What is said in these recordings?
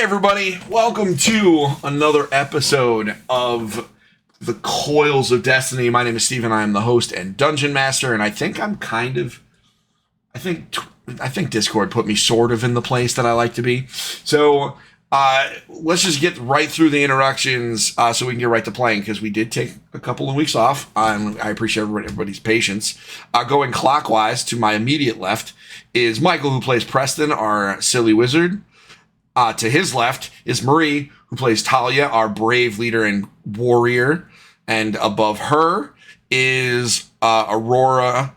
everybody, welcome to another episode of the Coils of Destiny. My name is Steve and I am the host and dungeon master, and I think I think Discord put me sort of in the place that I like to be. So let's just get right through the introductions so we can get right to playing, because we did take a couple of weeks off. And I appreciate everybody's patience. Going clockwise, to my immediate left is Michael, who plays Preston, our silly wizard. To his left is Marie, who plays Talia, our brave leader and warrior. And above her is Aurora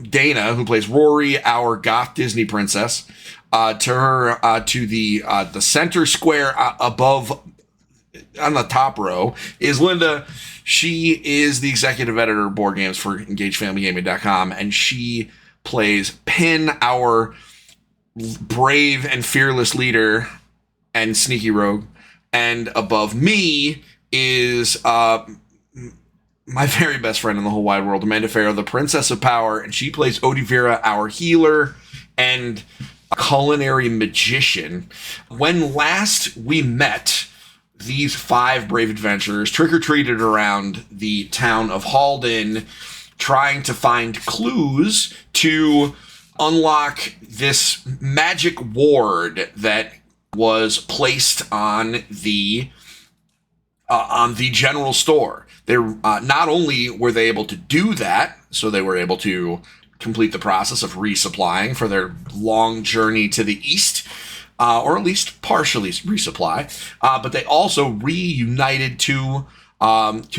Dana, who plays Rory, our goth Disney princess. To the center square above, on the top row, is Linda. She is the executive editor of board games for EngageFamilyGaming.com, and she plays Pin, our brave and fearless leader and sneaky rogue. And above me is my very best friend in the whole wide world, Amanda Farrow, the Princess of Power, and she plays Odivira, our healer and culinary magician. When last we met, these 5 brave adventurers trick-or-treated around the town of Halden, trying to find clues to unlock this magic ward that was placed on the general store. They're not only were they able to do that, so they were able to complete the process of resupplying for their long journey to the east, or at least partially resupply, but they also reunited two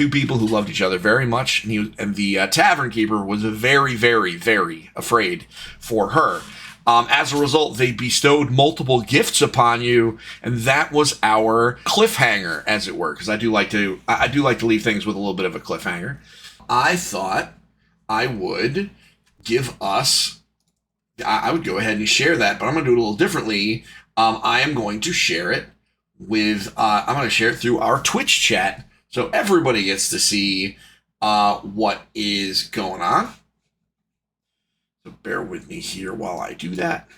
people who loved each other very much, and the tavern keeper was very, very, very afraid for her. As a result, they bestowed multiple gifts upon you, and that was our cliffhanger, as it were, because I do like to leave things with a little bit of a cliffhanger. I thought I would I would go ahead and share that, but I'm going to do it a little differently. I am going to share it I'm going to share it through our Twitch chat, so everybody gets to see what is going on. So bear with me here while I do that.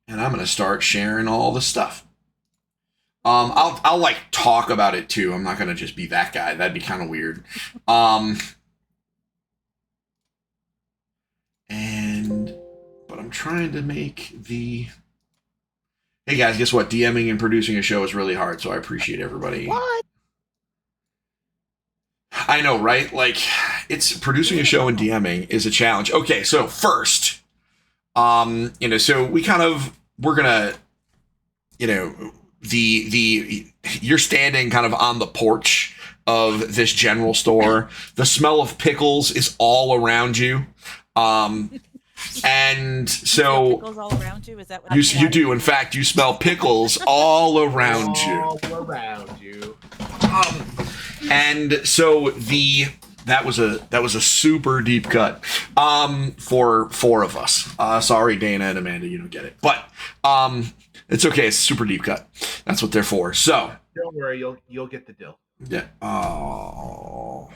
And I'm going to start sharing all the stuff. I'll like talk about it too. I'm not going to just be that guy. That'd be kind of weird. But I'm trying to make the... Hey guys, guess what? DMing and producing a show is really hard, so I appreciate everybody. What? I know, right? Like, it's producing a show and DMing is a challenge. Okay, so first, so we're gonna, you're standing kind of on the porch of this general store. The smell of pickles is all around you. And so pickles all around you? Is that what you do? In fact, you smell pickles all around you. All around you. And so that was a super deep cut for 4 of us. Sorry, Dana and Amanda, you don't get it, but it's okay. It's a super deep cut. That's what they're for. So don't worry, you'll get the deal. Yeah. Oh.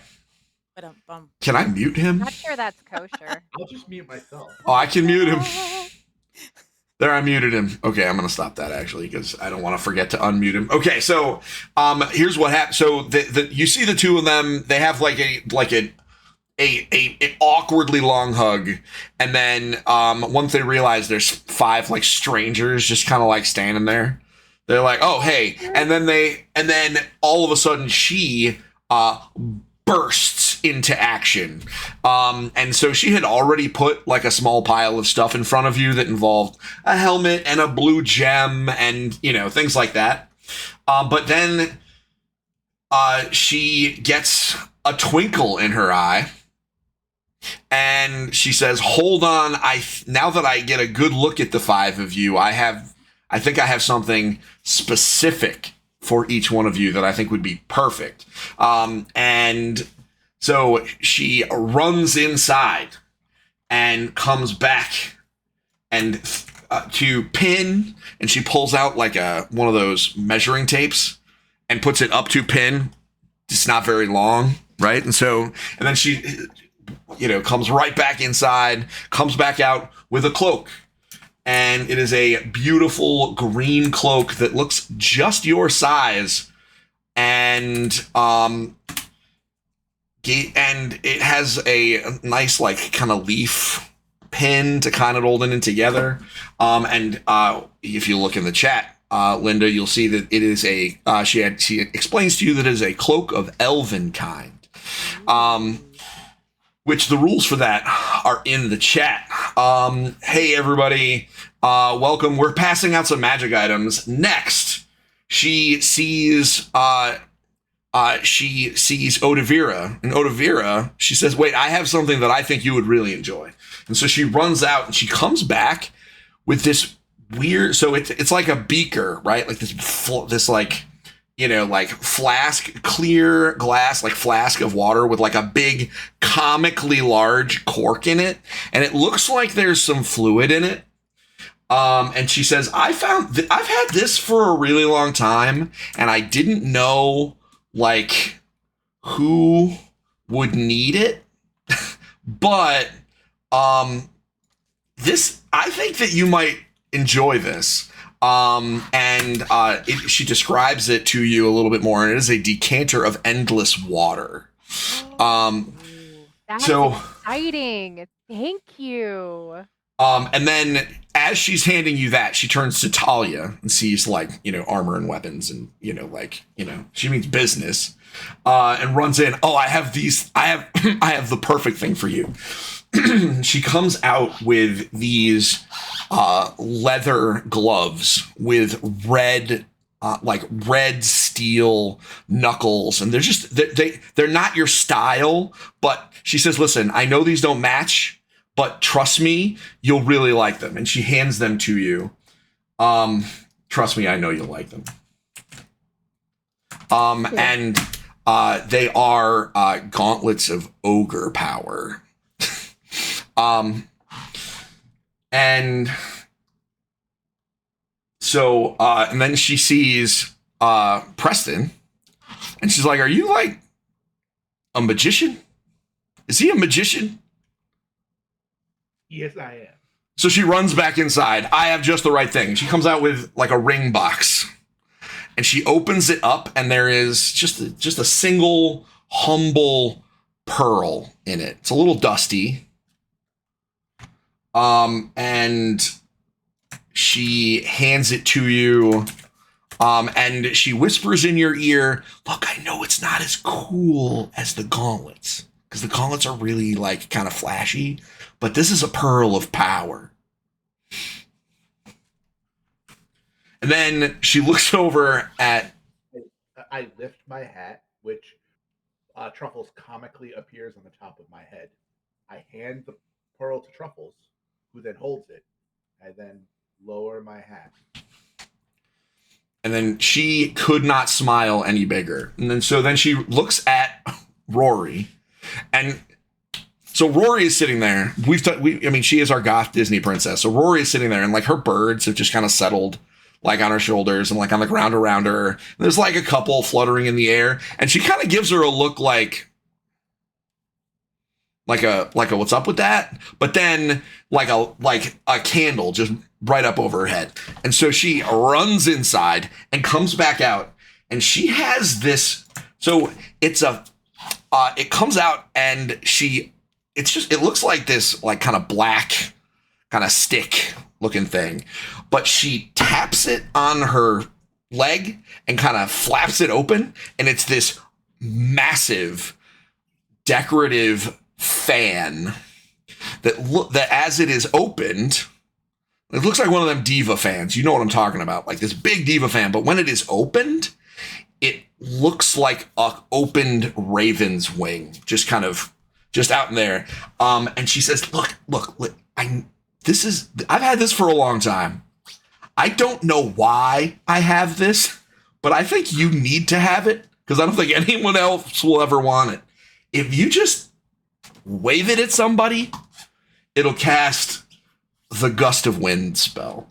Ba-dum-bum. Can I mute him? Not sure that's kosher. I'll just mute myself. Oh, I can mute him. There, I muted him. Okay, I'm going to stop that, actually, because I don't want to forget to unmute him. Okay, so here's what happened. So you see the 2 of them. They have like an awkwardly long hug, and then once they realize there's 5 like strangers just kind of like standing there, they're like, "Oh, hey!" And then all of a sudden she bursts into action. And so she had already put like a small pile of stuff in front of you that involved a helmet and a blue gem and, things like that. But then she gets a twinkle in her eye and she says, "Hold on. Now that I get a good look at the 5 of you, I think I have something specific for each one of you that I think would be perfect." And so she runs inside and comes back and to Pin, and she pulls out like one of those measuring tapes and puts it up to Pin. It's not very long, right? And then she, comes right back inside, comes back out with a cloak, and it is a beautiful green cloak that looks just your size, and it has a nice like kind of leaf pin to kind of hold it in together. And if you look in the chat, Linda, you'll see that it is a she explains to you that it is a cloak of elven kind. Which the rules for that are in the chat. Hey everybody, welcome. We're passing out some magic items. Next, she sees Odavira, and Odavira, she says, "Wait, I have something that I think you would really enjoy." And so she runs out and she comes back with this weird. So it's like a beaker, right? Like this like, you know, like flask, clear glass, like flask of water with like a big comically large cork in it. And it looks like there's some fluid in it. And she says, I've had this for a really long time and I didn't know like who would need it. But, this, I think that you might enjoy this. She describes it to you a little bit more, and it is a decanter of endless water. That's so exciting. Thank you. And then as she's handing you that, she turns to Talia and sees like, you know, armor and weapons and, you know, like, you know, she means business, and runs in. Oh, I have I have the perfect thing for you. She comes out with these leather gloves with red steel knuckles, and they're not your style, but she says, listen, I know these don't match, but trust me, you'll really like them. And she hands them to you. Trust me, I know you'll like them. And they are gauntlets of ogre power. And so, and then she sees Preston, and she's like, are you like a magician? Is he a magician? Yes, I am. So she runs back inside. I have just the right thing. She comes out with like a ring box, and she opens it up, and there is just a single humble pearl in it. It's a little dusty. And she hands it to you, and she whispers in your ear, look, I know it's not as cool as the gauntlets, because the gauntlets are really like kind of flashy, but this is a pearl of power. And then she looks over at... I lift my hat, which Truffles comically appears on the top of my head. I hand the pearl to Truffles, who then holds it. I then lower my hat. And then she could not smile any bigger. And then she looks at Rory, and so Rory is sitting there. She is our goth Disney princess. So Rory is sitting there, and like her birds have just kind of settled like on her shoulders and like on the ground around her. And there's like a couple fluttering in the air, and she kind of gives her a look like a what's up with that? But then like a candle just right up over her head. And so she runs inside and comes back out, and she has this. So it comes out, and it looks like this like kind of black kind of stick looking thing, but she taps it on her leg and kind of flaps it open, and it's this massive decorative fan that as it is opened, it looks like one of them diva fans. You know what I'm talking about, like this big diva fan. But when it is opened, it looks like a opened raven's wing, just out in there. And she says, look, I've had this for a long time. I don't know why I have this, but I think you need to have it, because I don't think anyone else will ever want it. If you just wave it at somebody, it'll cast the Gust of Wind spell.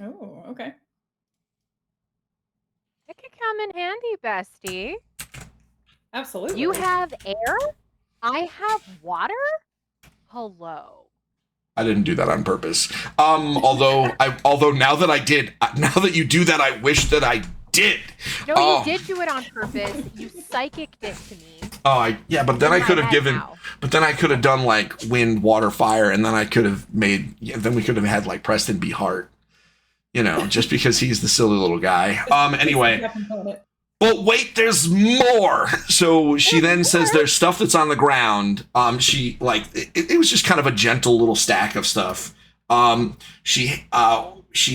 Oh, okay. It could come in handy, bestie. Absolutely. You have air? I have water? Hello. I didn't do that on purpose. Although now that you do that, I wish that I did. No, you did do it on purpose. You psychicked it to me. But then I could have done like wind, water, fire, and then I could have then we could have had like Preston be Hart. Just because he's the silly little guy. Anyway. But wait, there's more. So she then says there's stuff that's on the ground. It was just kind of a gentle little stack of stuff. She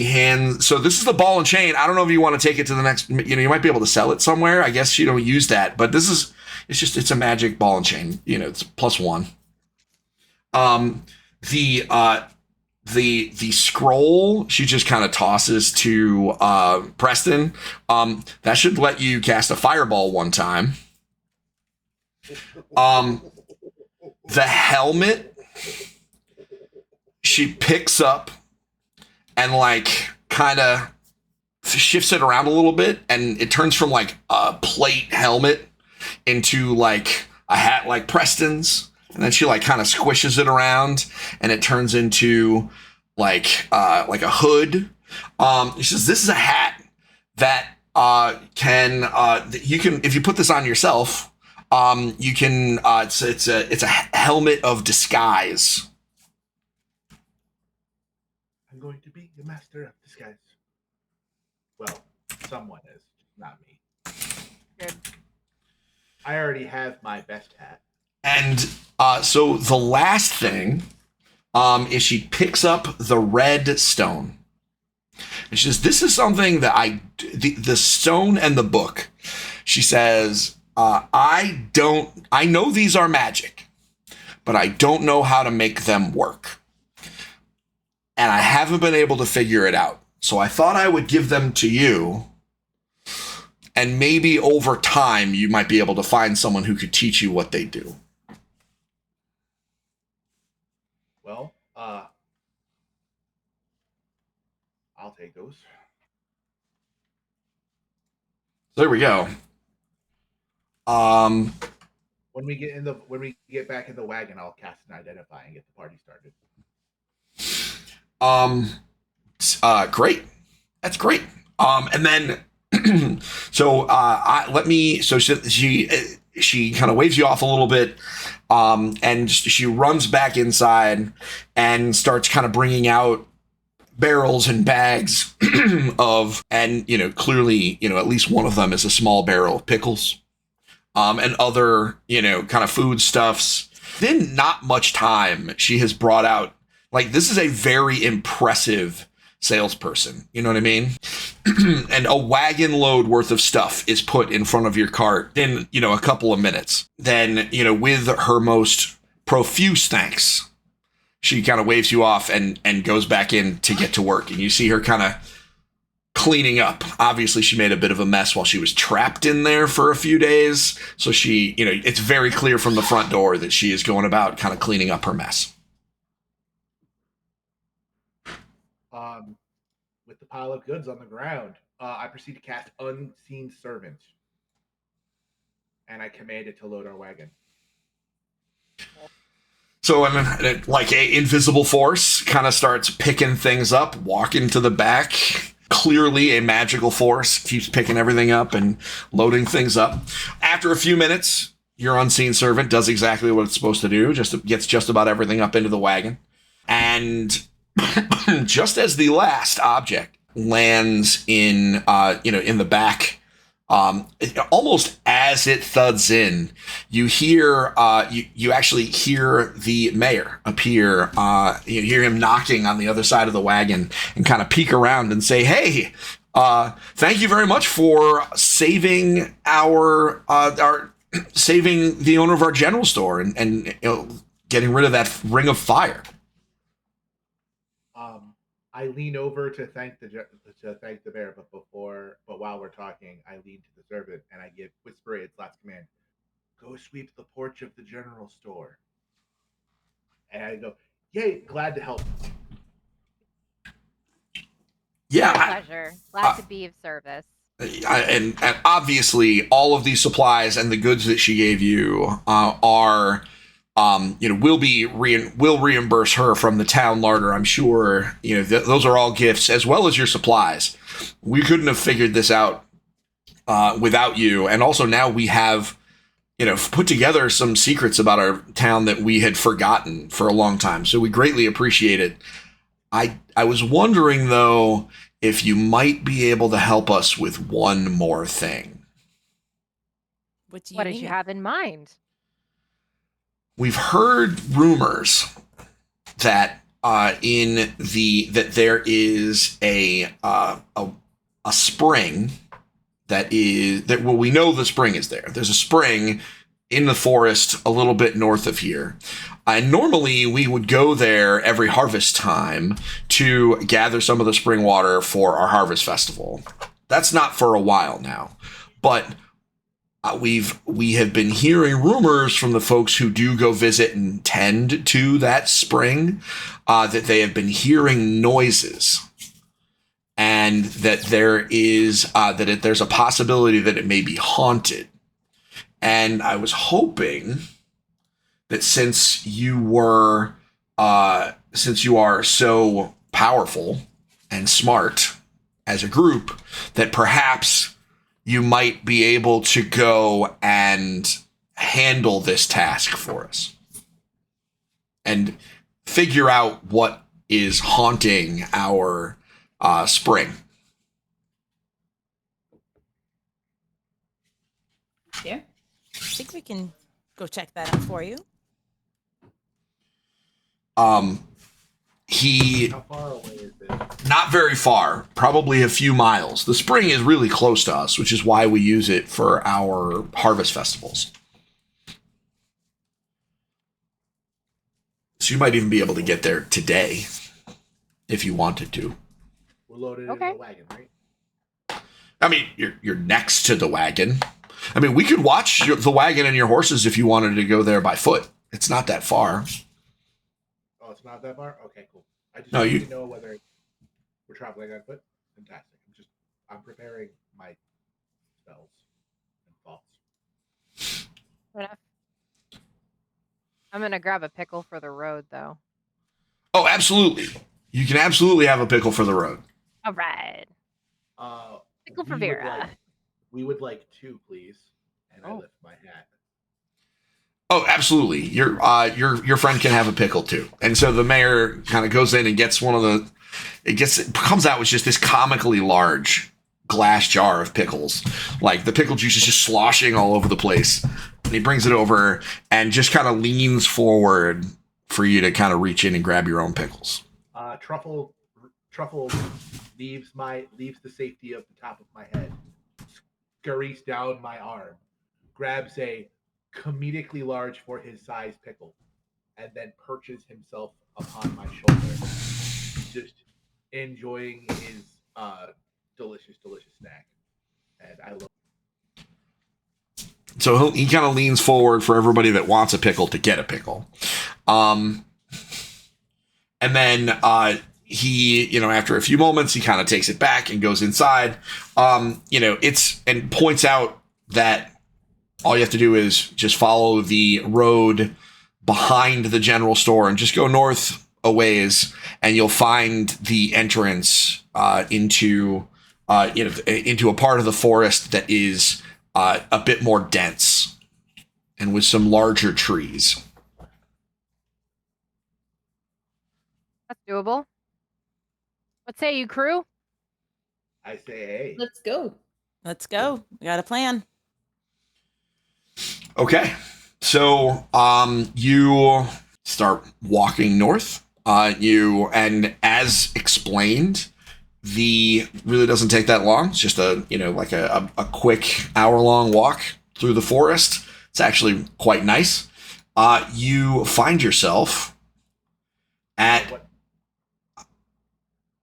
hands. So this is the ball and chain. I don't know if you want to take it to the next. You might be able to sell it somewhere. I guess you don't use that. But it's a magic ball and chain. It's +1. The scroll she just kind of tosses to Preston. That should let you cast a fireball 1 time. The helmet she picks up and like kind of shifts it around a little bit, and it turns from like a plate helmet into like a hat like Preston's. And then she like kind of squishes it around, and it turns into like a hood. She says this is a hat that you can, if you put this on yourself, you can. It's a helmet of disguise. I'm going to be the master of disguise. Well, someone is, not me. Good. I already have my best hat. And so the last thing is she picks up the red stone. And she says, this is something that the stone and the book. She says, I know these are magic, but I don't know how to make them work. And I haven't been able to figure it out. So I thought I would give them to you. And maybe over time, you might be able to find someone who could teach you what they do. Well, I'll take those. There we go. When we get back in the wagon, I'll cast an identify and get the party started. Great. That's great. And then she kind of waves you off a little bit, and she runs back inside and starts kind of bringing out barrels and bags and clearly, at least one of them is a small barrel of pickles, and other, kind of foodstuffs. Then not much time she has brought out, like, this is a very impressive salesperson. You know what I mean? And a wagon load worth of stuff is put in front of your cart in, a couple of minutes. Then, with her most profuse thanks, she kind of waves you off and goes back in to get to work. And you see her kind of cleaning up. Obviously, she made a bit of a mess while she was trapped in there for a few days. So she, it's very clear from the front door that she is going about kind of cleaning up her mess. With the pile of goods on the ground, I proceed to cast Unseen Servant, and I command it to load our wagon. So, like a invisible force kind of starts picking things up, walking to the back. Clearly, a magical force keeps picking everything up and loading things up. After a few minutes, your Unseen Servant does exactly what it's supposed to do, gets just about everything up into the wagon. And just as the last object lands in the back, almost as it thuds in, you hear, you actually hear the mayor appear. You hear him knocking on the other side of the wagon and kind of peek around and say, "Hey, thank you very much for saving saving the owner of our general store and getting rid of that ring of fire." I lean over to thank the bear, but while we're talking, I lean to the servant and I whisper its last command: "Go sweep the porch of the general store." And I go, "Yay, glad to help." Yeah, My pleasure. Glad to be of service. And obviously, all of these supplies and the goods that she gave you are we'll reimburse her from the town larder. I'm sure, those are all gifts as well as your supplies. We couldn't have figured this out without you. And also now we have, put together some secrets about our town that we had forgotten for a long time. So we greatly appreciate it. I was wondering, though, if you might be able to help us with one more thing. What did you have in mind? We've heard rumors that that there is a spring we know the spring is there. There's a spring in the forest a little bit north of here. And normally we would go there every harvest time to gather some of the spring water for our harvest festival. That's not for a while now, but we have been hearing rumors from the folks who do go visit and tend to that spring that they have been hearing noises, and that there's a possibility that it may be haunted. And I was hoping that since you are so powerful and smart as a group, that perhaps you might be able to go and handle this task for us and figure out what is haunting our spring. Yeah. I think we can go check that out for you. How far away is it? Not very far, probably a few miles. The spring is really close to us, which is why we use it for our harvest festivals. So you might even be able to get there today if you wanted to. We're loaded in the wagon, right? I mean, you're next to the wagon. I mean, we could watch the wagon and your horses if you wanted to go there by foot. It's not that far. Oh, it's not that far? Okay, cool. I just No, need to know whether we're traveling on foot. Fantastic. I'm preparing my spells and thoughts. I'm gonna grab a pickle for the road, though. Oh, absolutely. You can absolutely have a pickle for the road. All right. Pickle for Vera. We would like two, please. And I lift my hat. Oh, absolutely. Your friend can have a pickle too. And so the mayor kind of goes in and gets it comes out with just this comically large glass jar of pickles. Like the pickle juice is just sloshing all over the place. And he brings it over and just kind of leans forward for you to kind of reach in and grab your own pickles. Truffle leaves the safety of the top of my head, scurries down my arm, grabs a comedically large for his size pickle, and then perches himself upon my shoulder, just enjoying his delicious snack. And I love it. So he kind of leans forward for everybody that wants a pickle to get a pickle. And then he, after a few moments, he kind of takes it back and goes inside, and points out that all you have to do is just follow the road behind the general store and just go north a ways, and you'll find the entrance into a part of the forest that is a bit more dense and with some larger trees. That's doable. What say you, crew? I say, hey. Let's go. Let's go. We got a plan. Okay. So you start walking north. And as explained, really doesn't take that long. It's just a quick hour-long walk through the forest. It's actually quite nice. You find yourself at...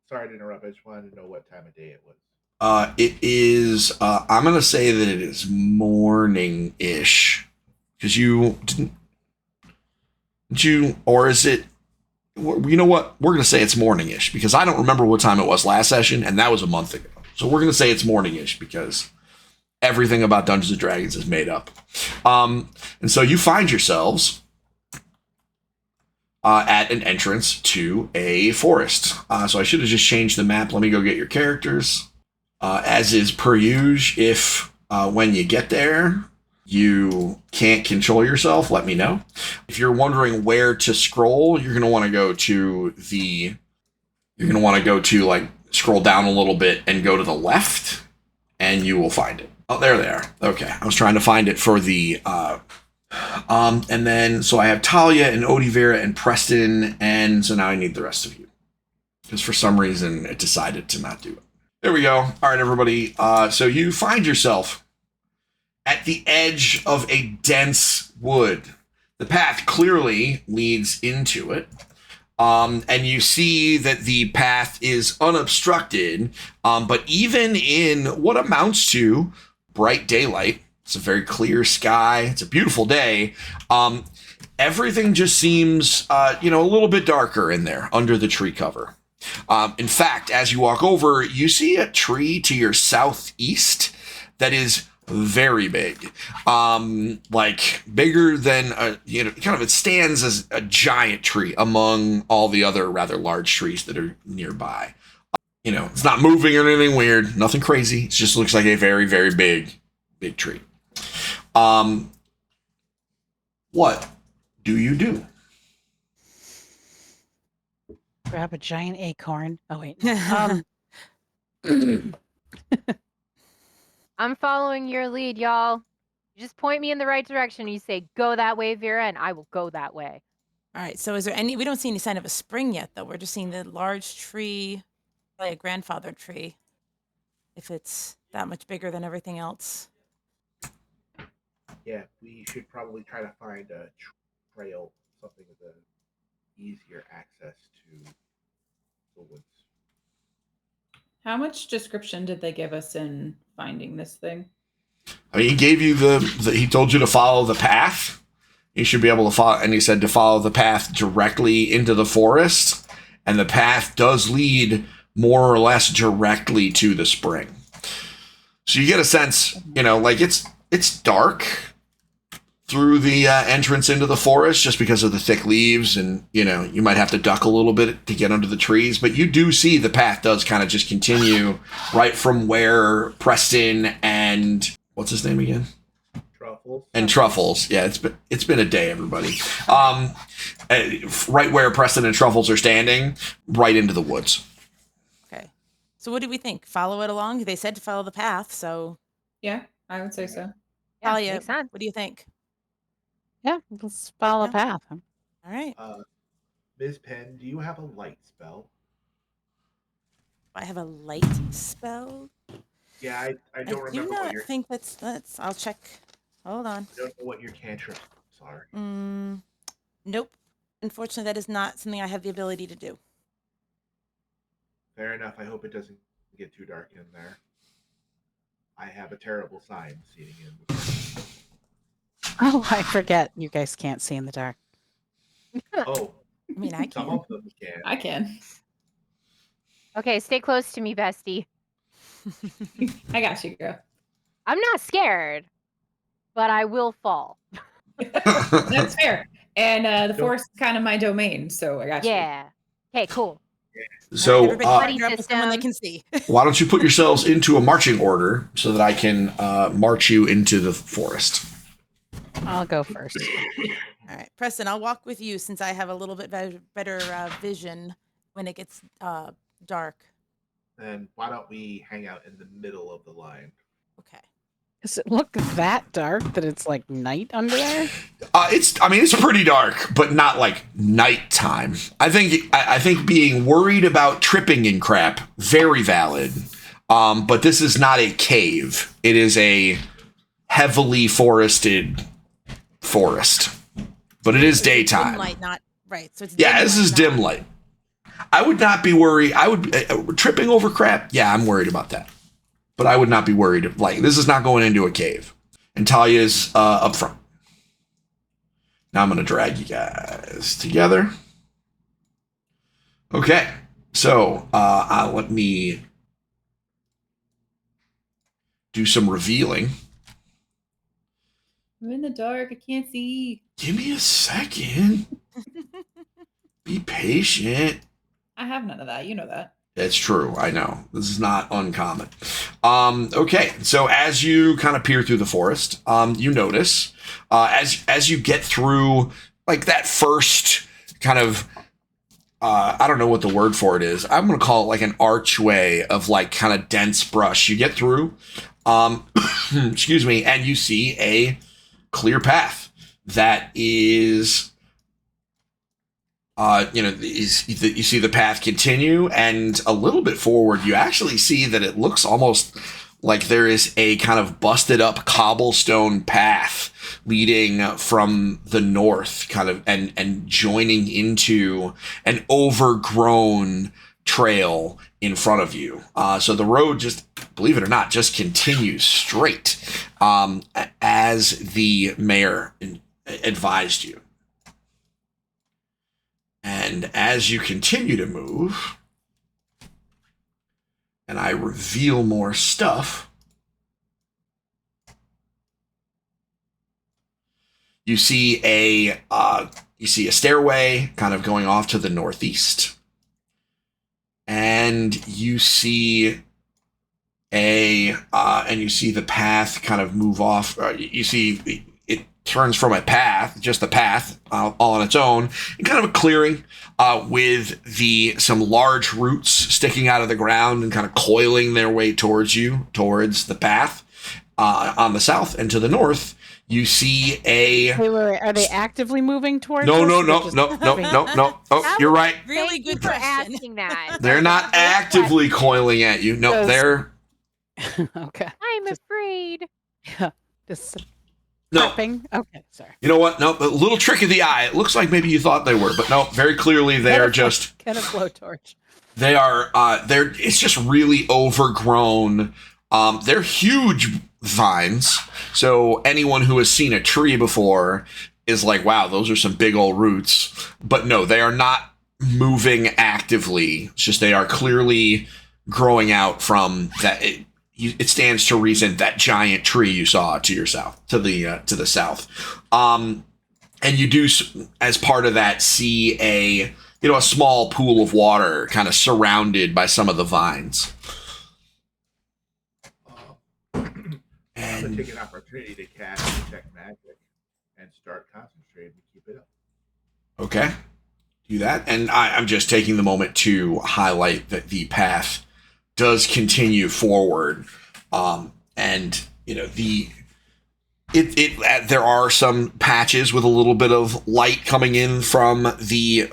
Sorry to interrupt. I just wanted to know what time of day it was. It is, I'm going to say that it is morning-ish. Because or is it, you know what? We're going to say it's morning-ish. Because I don't remember what time it was last session, and that was a month ago. So we're going to say it's morning-ish, because everything about Dungeons & Dragons is made up. And so you find yourselves at an entrance to a forest. So I should have just changed the map. Let me go get your characters. As is per usual, if when you get there, you can't control yourself, let me know. If you're wondering where to scroll, you're going to want to go to like scroll down a little bit and go to the left, and you will find it. Oh, there they are. Okay, I was trying to find it for the and then so I have Talia and Odivera and Preston, and so now I need the rest of you because for some reason it decided to not do it. There we go. All right, everybody. So you find yourself at the edge of a dense wood. The path clearly leads into it. And you see that the path is unobstructed, but even in what amounts to bright daylight, it's a very clear sky, it's a beautiful day, everything just seems, a little bit darker in there under the tree cover. In fact, as you walk over, you see a tree to your southeast that is very big, like bigger than it stands as a giant tree among all the other rather large trees that are nearby. It's not moving or anything weird, nothing crazy. It just looks like a very, very big tree. What do you do? Grab a giant acorn. Oh wait. I'm following your lead, y'all. You just point me in the right direction. You say, go that way, Vera, and I will go that way. All right. So is there we don't see any sign of a spring yet, though. We're just seeing the large tree, like a grandfather tree, if it's that much bigger than everything else. Yeah, we should probably try to find a trail, something with an easier access to the woods. How much description did they give us in finding this thing? I mean, he gave you he told you to follow the path. You should be able to follow, and he said to follow the path directly into the forest, and the path does lead more or less directly to the spring. So you get a sense, like it's dark through the entrance into the forest just because of the thick leaves, and you might have to duck a little bit to get under the trees, but you do see the path does kind of just continue right from where Preston and what's his name again? Truffles. Yeah, it's been a day, everybody. Right where Preston and Truffles are standing, right into the woods. Okay. So what do we think? Follow it along? They said to follow the path, so Yeah, I would say so. Yeah, Talia, makes sense. what do you think? Yeah, let's follow Yeah. a path. All right. Ms. Penn, do you have a light spell? I have a light spell. Yeah, I don't I do remember not what your think that's. I'll check. Hold on. I don't know what your cantrips are. Nope. Unfortunately, that is not something I have the ability to do. Fair enough. I hope it doesn't get too dark in there. I have a terrible sign seeing in. Oh, I forget. You guys can't see in the dark. Oh, I mean, I some can. of them can. I can. Okay, stay close to me, bestie. I got you, girl. I'm not scared, but I will fall. That's fair. And the forest is kind of my domain, so I got you. Yeah. Okay, cool. So Everybody partner up with someone that can see. why don't you put yourselves into a marching order so that I can march you into the forest? I'll go first. All right, Preston, I'll walk with you since I have a little bit better vision when it gets dark. Then why don't we hang out in the middle of the line? Okay. Does it look that dark that it's like night under there? It's pretty dark, but not like nighttime. I think being worried about tripping and crap, very valid. But this is not a cave. It is a heavily forested forest. But it is daytime. Dim light, not right. So it's This is dim light. I would not be worried. I would tripping over crap. Yeah, I'm worried about that. But I would not be worried. Like, this is not going into a cave. And Talia's up front. Now I'm going to drag you guys together. Okay. So let me do some revealing. I'm in the dark. I can't see. Give me a second. Be patient. I have none of that. You know that. It's true. I know. This is not uncommon. Okay, so as you kind of peer through the forest, you notice as you get through like that first kind of I don't know what the word for it is. I'm going to call it like an archway of like kind of dense brush. You get through, excuse me, and you see a clear path that is you see the path continue, and a little bit forward, you actually see that it looks almost like there is a kind of busted up cobblestone path leading from the north, kind of, and joining into an overgrown trail in front of you. So the road just, believe it or not, just continues straight, as the mayor advised you. And as you continue to move, and I reveal more stuff, you see a stairway kind of going off to the northeast, and you see the path kind of move off. You see it turns from a path, just the path, all on its own, and kind of a clearing with some large roots sticking out of the ground and kind of coiling their way towards the path. On the south and to the north, you see a... Wait. Are they actively moving towards No. us? Oh, you're right. Really Thank you good for question. asking that. They're not actively coiling at you. No, Does- they're... Okay. I'm Just- afraid. Just No. prepping. Okay, sorry. You know what? No, a little trick of the eye. It looks like maybe you thought they were, but no, very clearly they are just... Get a blowtorch. They are, it's just really overgrown. They're huge vines. So anyone who has seen a tree before is like, wow, those are some big old roots. But no, they are not moving actively. It's just they are clearly growing out from that. It stands to reason that giant tree you saw to your south, to the south. And you do, as part of that, see a small pool of water kind of surrounded by some of the vines. I'm going to take an opportunity to cast Detect Magic and start concentrating to keep it up. Okay. Do that. And I'm just taking the moment to highlight that the path does continue forward. And, there are some patches with a little bit of light coming in from the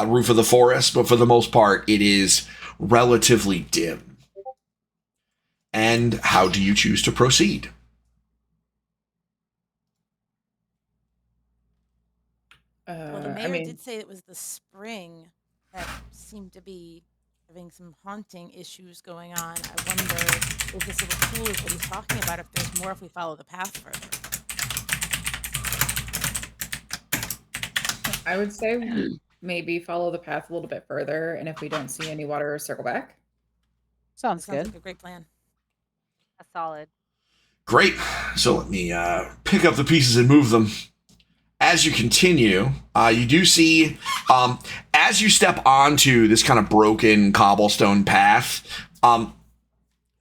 roof of the forest, but for the most part, it is relatively dim. And how do you choose to proceed? Well, the mayor did say it was the spring that seemed to be having some haunting issues going on. I wonder if this little pool is what he's talking about, if there's more if we follow the path further. I would say maybe follow the path a little bit further, and if we don't see any water, circle back. Sounds Sounds good. like a great plan. A solid. Great. So let me pick up the pieces and move them. As you continue, you do see, as you step onto this kind of broken cobblestone path,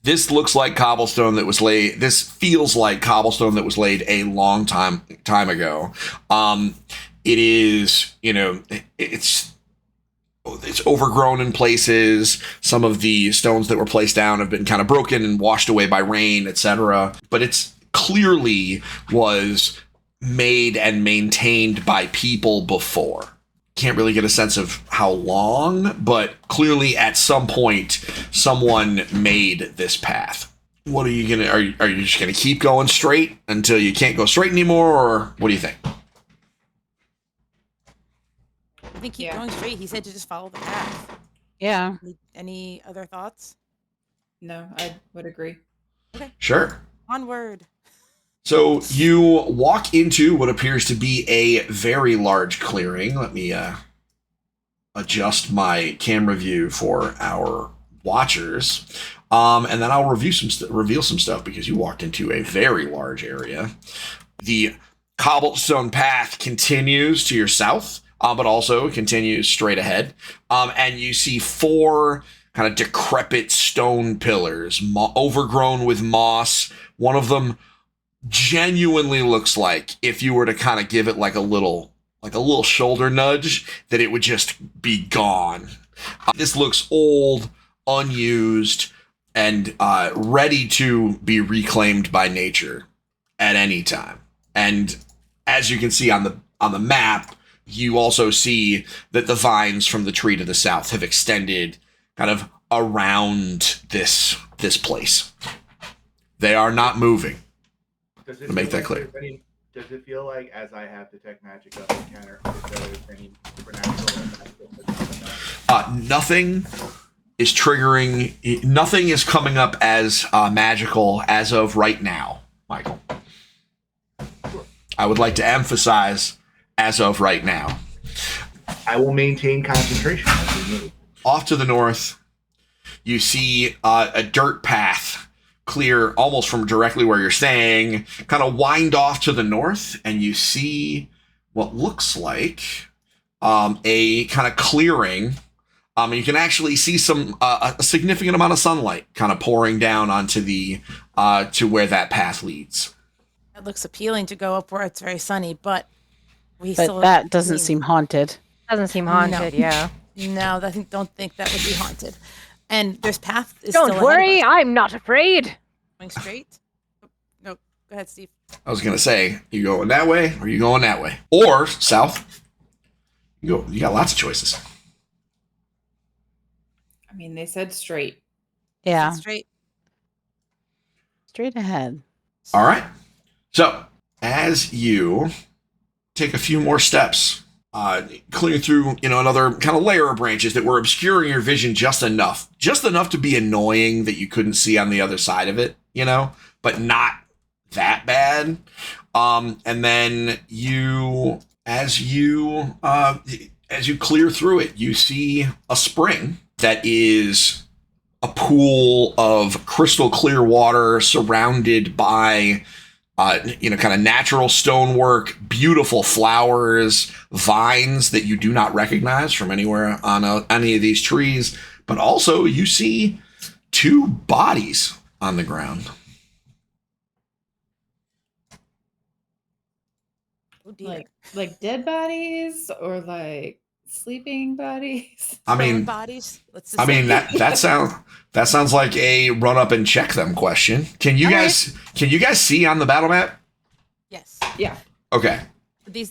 this looks like cobblestone that was laid. This feels like cobblestone that was laid a long time ago. It is, it's overgrown in places. Some of the stones that were placed down have been kind of broken and washed away by rain, etc. But it's clearly was made and maintained by people before. Can't really get a sense of how long, but clearly at some point someone made this path. What are you gonna? Are you just gonna keep going straight until you can't go straight anymore, or what do you think? I think keep going straight. He said to just follow the path. Yeah. Any other thoughts? No, I would agree. Sure. Onward. So you walk into what appears to be a very large clearing. Let me adjust my camera view for our watchers, and then I'll reveal some stuff because you walked into a very large area. The cobblestone path continues to your south, but also continues straight ahead. And you see 4 kind of decrepit stone pillars, overgrown with moss. One of them genuinely looks like, if you were to kind of give it like a little shoulder nudge, that it would just be gone. This looks old, unused, and ready to be reclaimed by nature at any time. And as you can see on the map, you also see that the vines from the tree to the south have extended kind of around this place. They are not moving. To make that clear. Does it feel like, as I have detect magic up and counter, if there's any supernatural or magical? Nothing is triggering. Nothing is coming up as magical as of right now, Michael. I would like to emphasize, as of right now. I will maintain concentration as we move. Off to the north, you see a dirt path clear almost from directly where you're staying, kind of wind off to the north, and you see what looks like a kind of clearing. And you can actually see a significant amount of sunlight kind of pouring down onto the to where that path leads. It looks appealing to go up where it's very sunny, but that doesn't seem haunted. Doesn't seem haunted, yeah. No, don't think that would be haunted. And there's path is Don't still worry, I'm not afraid. Going straight? No, go ahead, Steve. I was gonna say, you going that way or you going that way, or south. You got lots of choices. I mean, they said straight. Yeah. Straight ahead. All right. So as you take a few more steps, clearing through, another kind of layer of branches that were obscuring your vision just enough to be annoying that you couldn't see on the other side of it, but not that bad. And then as you clear through it, you see a spring that is a pool of crystal clear water surrounded by kind of natural stonework, beautiful flowers, vines that you do not recognize from anywhere on any of these trees. But also you see 2 bodies on the ground. Oh dear. Like dead bodies or like sleeping bodies? I mean, bodies. that sounds like a run up and check them question. Can you guys see on the battle map? Yes. Yeah. Okay.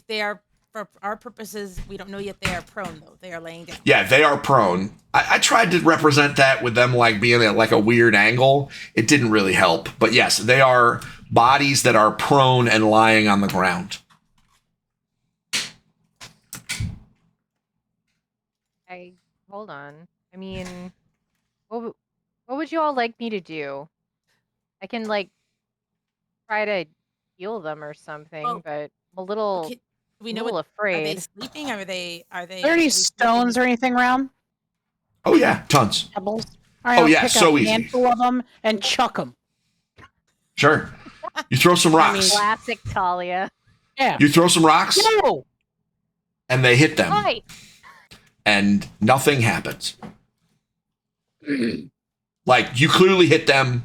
They are, for our purposes, we don't know yet. They are prone though. They are laying down. Yeah, they are prone. I tried to represent that with them like being at like a weird angle. It didn't really help. But yes, they are bodies that are prone and lying on the ground. Hold on. I mean, what would you all like me to do? I can try to heal them or something, but I'm a little, we know afraid. Are they sleeping? Are they? Are there any stones or anything around? Oh yeah, tons. Pebbles. All right, I'll pick so a easy. handful of them and chuck them. Sure. You throw some rocks. Classic Talia. Yeah. You throw some rocks. No. And they hit them. Right. And nothing happens. Like, you clearly hit them.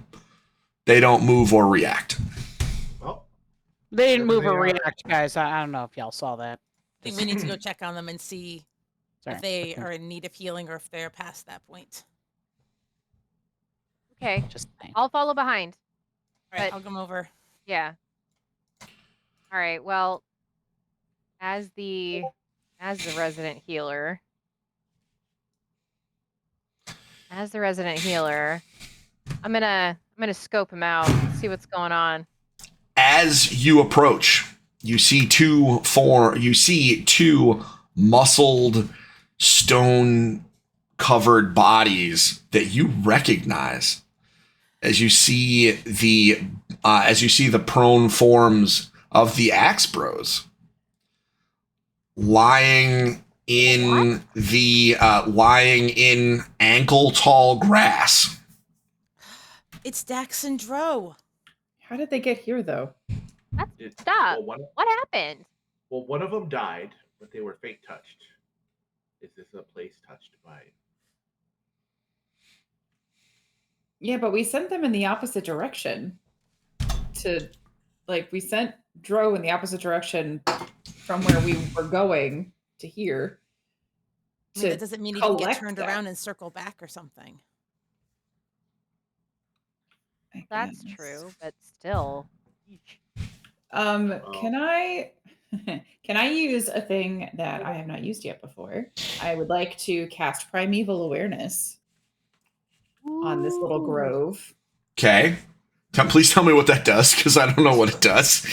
They don't move or react. Well, they didn't move or react, guys. I don't know if y'all saw that. I think we need to go check on them and see if they are in need of healing or if they're past that point. Okay. I'll follow behind. All right, I'll come over. Yeah. All right. Well, as the resident healer, I'm gonna scope him out, see what's going on. As you approach, you see two muscled, stone-covered bodies that you recognize. As you see the prone forms of the Axe Bros lying in ankle-tall grass. It's Dax and Dro. How did they get here, though? Stop. What happened? Well, one of them died, but they were fate touched. Is this a place touched by? Yeah, but we sent them in the opposite direction. We sent Dro in the opposite direction from where we were going to here. I mean, that doesn't mean he can get turned that. around and circle back or something. That's true, but still. Can I use a thing that I have not used yet before? I would like to cast Primeval Awareness on this little grove. Okay. Please tell me what that does, because I don't know what it does.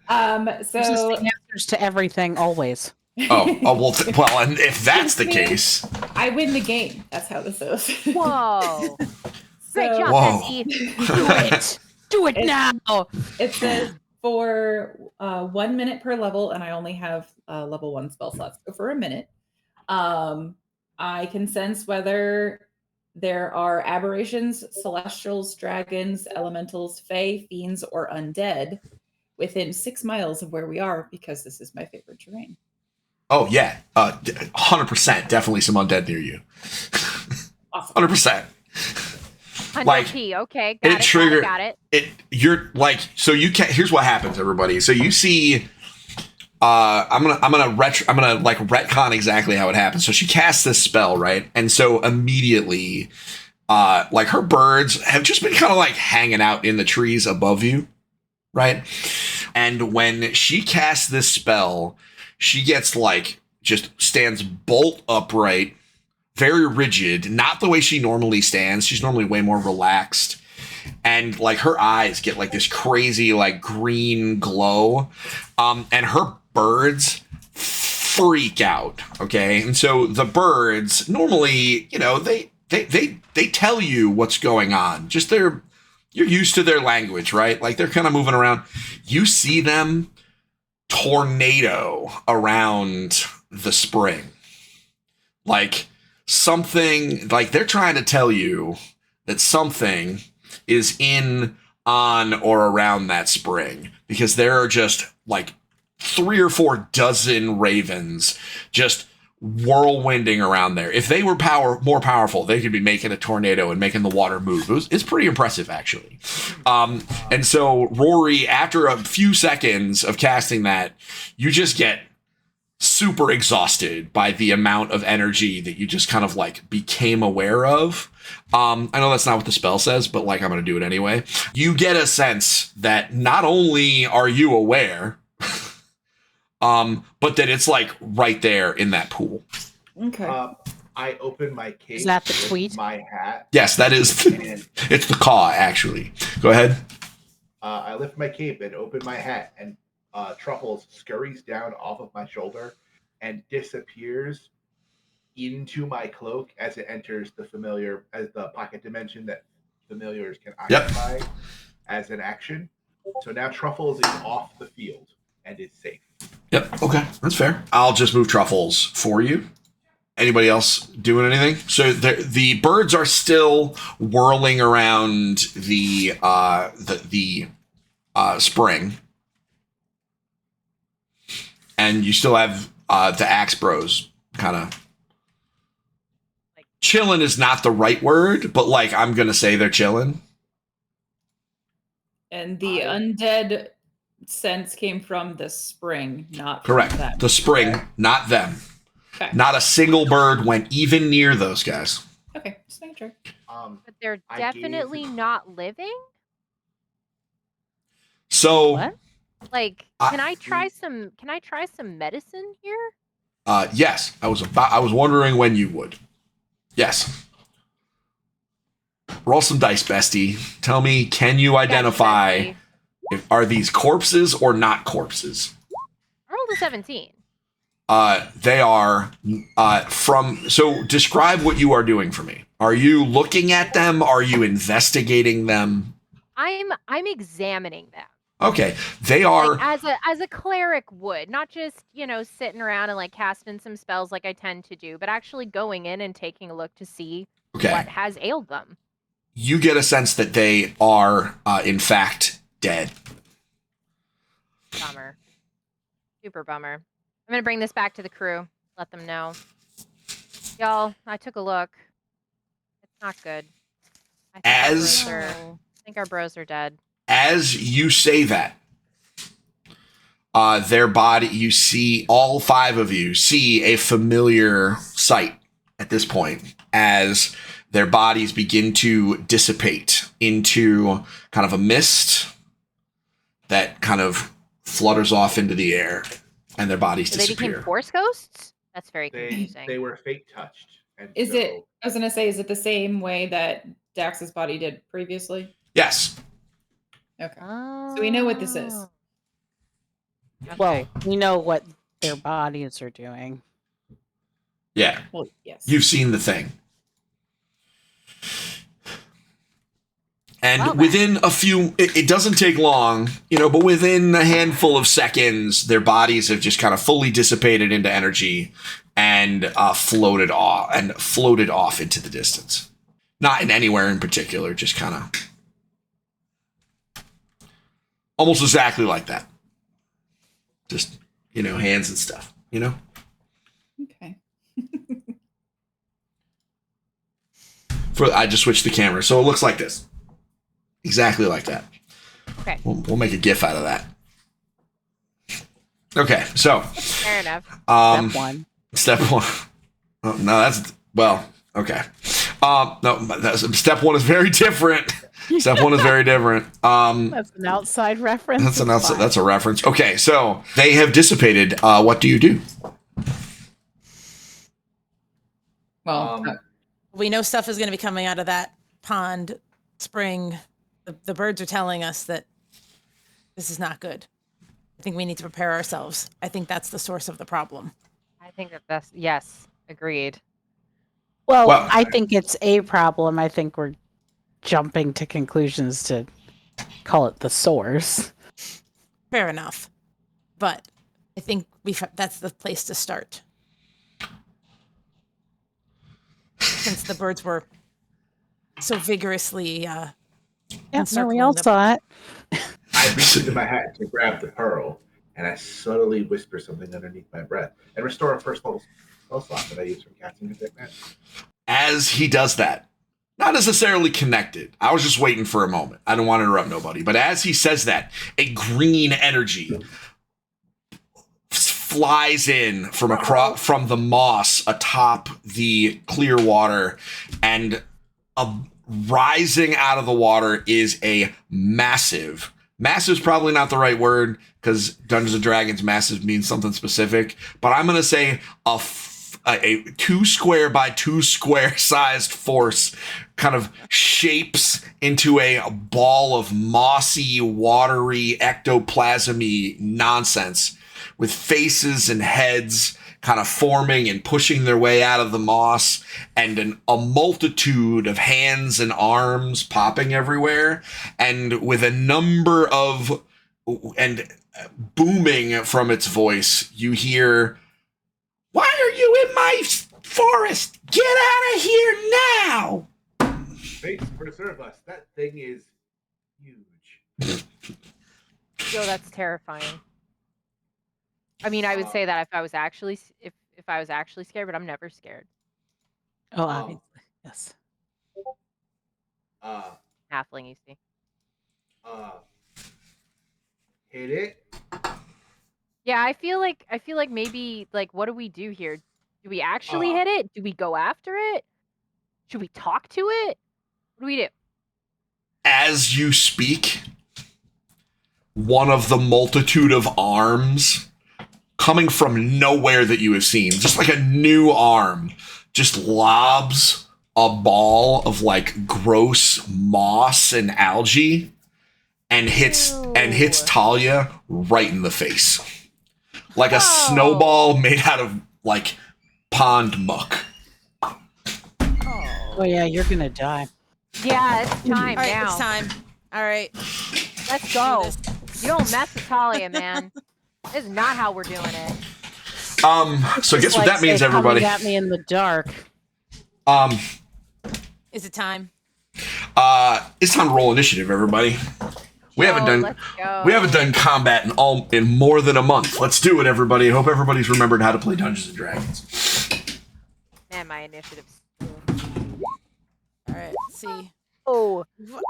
So answers to everything always. Well, and if that's the case, I win the game. That's how this is. Whoa! Great job, Whoa. Bessie. Do it now. It says for 1 minute per level, and I only have level 1 spell slots. So for a minute, I can sense whether there are aberrations, celestials, dragons, elementals, fae, fiends, or undead within 6 miles of where we are, because this is my favorite terrain. Oh, yeah. 100%. Definitely some undead near you. Awesome. 100%. Okay, got it. You're like, so you can't, here's what happens, everybody. So you see, I'm gonna retcon exactly how it happens. So she casts this spell, right? And so immediately, her birds have just been kind of like hanging out in the trees above you, right? And when she casts this spell, she gets just stands bolt upright, very rigid, not the way she normally stands. She's normally way more relaxed. And her eyes get this crazy green glow. And her birds freak out. Okay. And so the birds normally, they tell you what's going on. Just you're used to their language, right? They're kind of moving around. You see them tornado around the spring. Something, they're trying to tell you that something is in, on, or around that spring, because there are just 3 or 4 dozen ravens just whirlwinding around there. If they were more powerful, they could be making a tornado and making the water move. It's pretty impressive, actually. And so Rory, after a few seconds of casting that, you just get super exhausted by the amount of energy that you just kind of became aware of. I know that's not what the spell says, but I'm going to do it anyway. You get a sense that not only are you aware, but that it's right there in that pool. Okay. I open my cape. Is that the tweet? My hat. Yes, that is. It's the caw, actually. Go ahead. I lift my cape and open my hat, and Truffles scurries down off of my shoulder and disappears into my cloak as it enters the pocket dimension that familiars can occupy as an action. So now Truffles is off the field and is safe. Yep. Okay, that's fair. I'll just move Truffles for you. Anybody else doing anything? So the birds are still whirling around the spring. And you still have the Axe Bros kind of chilling is not the right word, but I'm going to say they're chilling. And the undead sense came from the spring, not correct. From them. The spring, not them. Okay. Not a single bird went even near those guys. Okay, just making sure. But they're definitely not living? So what? Can I try some medicine here? Yes. I was wondering when you would. Yes. Roll some dice, bestie. Tell me, can you identify are these corpses or not corpses? I rolled a 17. They are so describe what you are doing for me. Are you looking at them? Are you investigating them? I'm examining them. Okay, they are as a cleric would, not just sitting around and casting some spells like I tend to do, but actually going in and taking a look to see what has ailed them. You get a sense that they are in fact dead. Bummer, super bummer. gonna bring this back to the crew. Let them know. Y'all, I took a look. It's not good. I think our bros are dead. As you say that, their body, you see, all 5 of you see a familiar sight at this point as their bodies begin to dissipate into kind of a mist that kind of flutters off into the air, and their bodies disappear. They became force ghosts? That's very confusing. They were fate touched. And I was going to say, is it the same way that Dax's body did previously? Yes. Okay. So we know what this is. Okay. Well, we know what their bodies are doing. Yeah. Well, yes. You've seen the thing. And within a few, it doesn't take long, but within a handful of seconds, their bodies have just kind of fully dissipated into energy and floated off into the distance. Not in anywhere in particular, just kind of almost exactly like that. Just, hands and stuff, Okay. I just switched the camera, so it looks like this. Exactly like that. Okay. We'll make a GIF out of that. Okay, so. Fair enough. Step 1. Oh, no, okay. No, step 1 is very different. Step 1 is very different. That's an outside reference. That's a reference. Okay, so they have dissipated. What do you do? Well, we know stuff is going to be coming out of that pond, spring. The birds are telling us that this is not good. I think we need to prepare ourselves. I think that's the source of the problem. I think that's yes, agreed. Well, I think it's a problem. I think we're jumping to conclusions to call it the source. Fair enough. But I think that's the place to start. Since the birds were so vigorously we all saw it. I reach into my hat to grab the pearl, and I subtly whisper something underneath my breath and restore a first level spell slot that I use from casting Detect Magic. As he does that, not necessarily connected. I was just waiting for a moment. I don't want to interrupt nobody. But as he says that, a green energy flies in from the moss atop the clear water, and rising out of the water is a massive is probably not the right word, because Dungeons & Dragons massive means something specific, but I'm going to say a 2 square by 2 square sized force kind of shapes into a ball of mossy, watery, ectoplasmy nonsense with faces and heads kind of forming and pushing their way out of the moss, and a multitude of hands and arms popping everywhere, and with a number of, and booming from its voice, you hear, "Why are you in my forest? Get out of here now!" Fates preserve us. That thing is huge. Yo, that's terrifying. I mean, I would say that if I was actually scared, but I'm never scared. Oh, obviously, yes. Halfling, you see. Hit it. Yeah, I feel like maybe, like, what do we do here? Do we actually hit it? Do we go after it? Should we talk to it? What do we do? As you speak, one of the multitude of arms coming from nowhere that you have seen, just like a new arm, just lobs a ball of like gross moss and algae and hits Talia right in the face. Like a snowball made out of like pond muck. Oh yeah, you're gonna die. Yeah, it's time All right, now. it's time. All right. Let's go. You don't mess with Talia, man. This is not how we're doing it. So guess what that means, everybody? Coming at me in the dark. Is it time? It's time to roll initiative, everybody. We haven't done let's go. we haven't done combat in more than a month. Let's do it, everybody. I hope everybody's remembered how to play Dungeons and Dragons. Man, my initiative's. All right, let's see. Oh,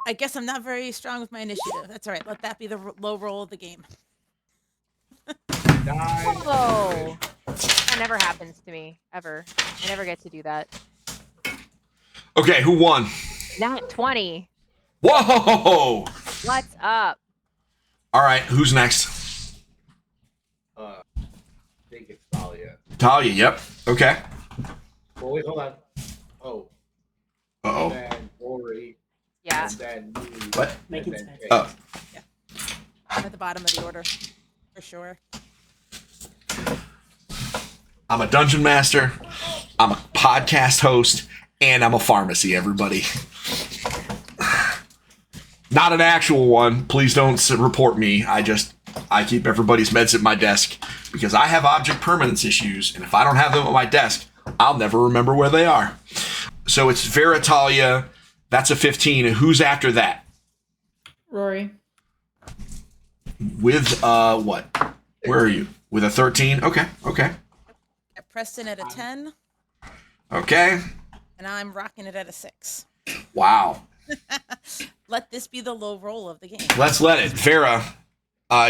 I guess I'm not very strong with my initiative. That's all right. Let that be the low roll of the game. whoa! That never happens to me ever. I never get to do that. Okay, who won? Nat 20. Whoa! What's up? All right, who's next? I think it's Thalia. Talia, yep. Okay. Well, wait, hold on. Oh. Uh-oh. And then Rory. Yeah. And then me. What? And then Kate. Oh. Yeah. I'm at the bottom of the order, for sure. I'm a dungeon master, I'm a podcast host, and I'm a pharmacy, everybody. Not an actual one. Please don't report me. I keep everybody's meds at my desk because I have object permanence issues, and if I don't have them at my desk, I'll never remember where they are. So it's Veritalia. That's a 15. And who's after that? Rory. With what? Where are you? With a 13? Okay. Got Preston at a 10, Okay. and I'm rocking it at a 6. Wow. Let this be the low roll of the game. Let's let it. Vera,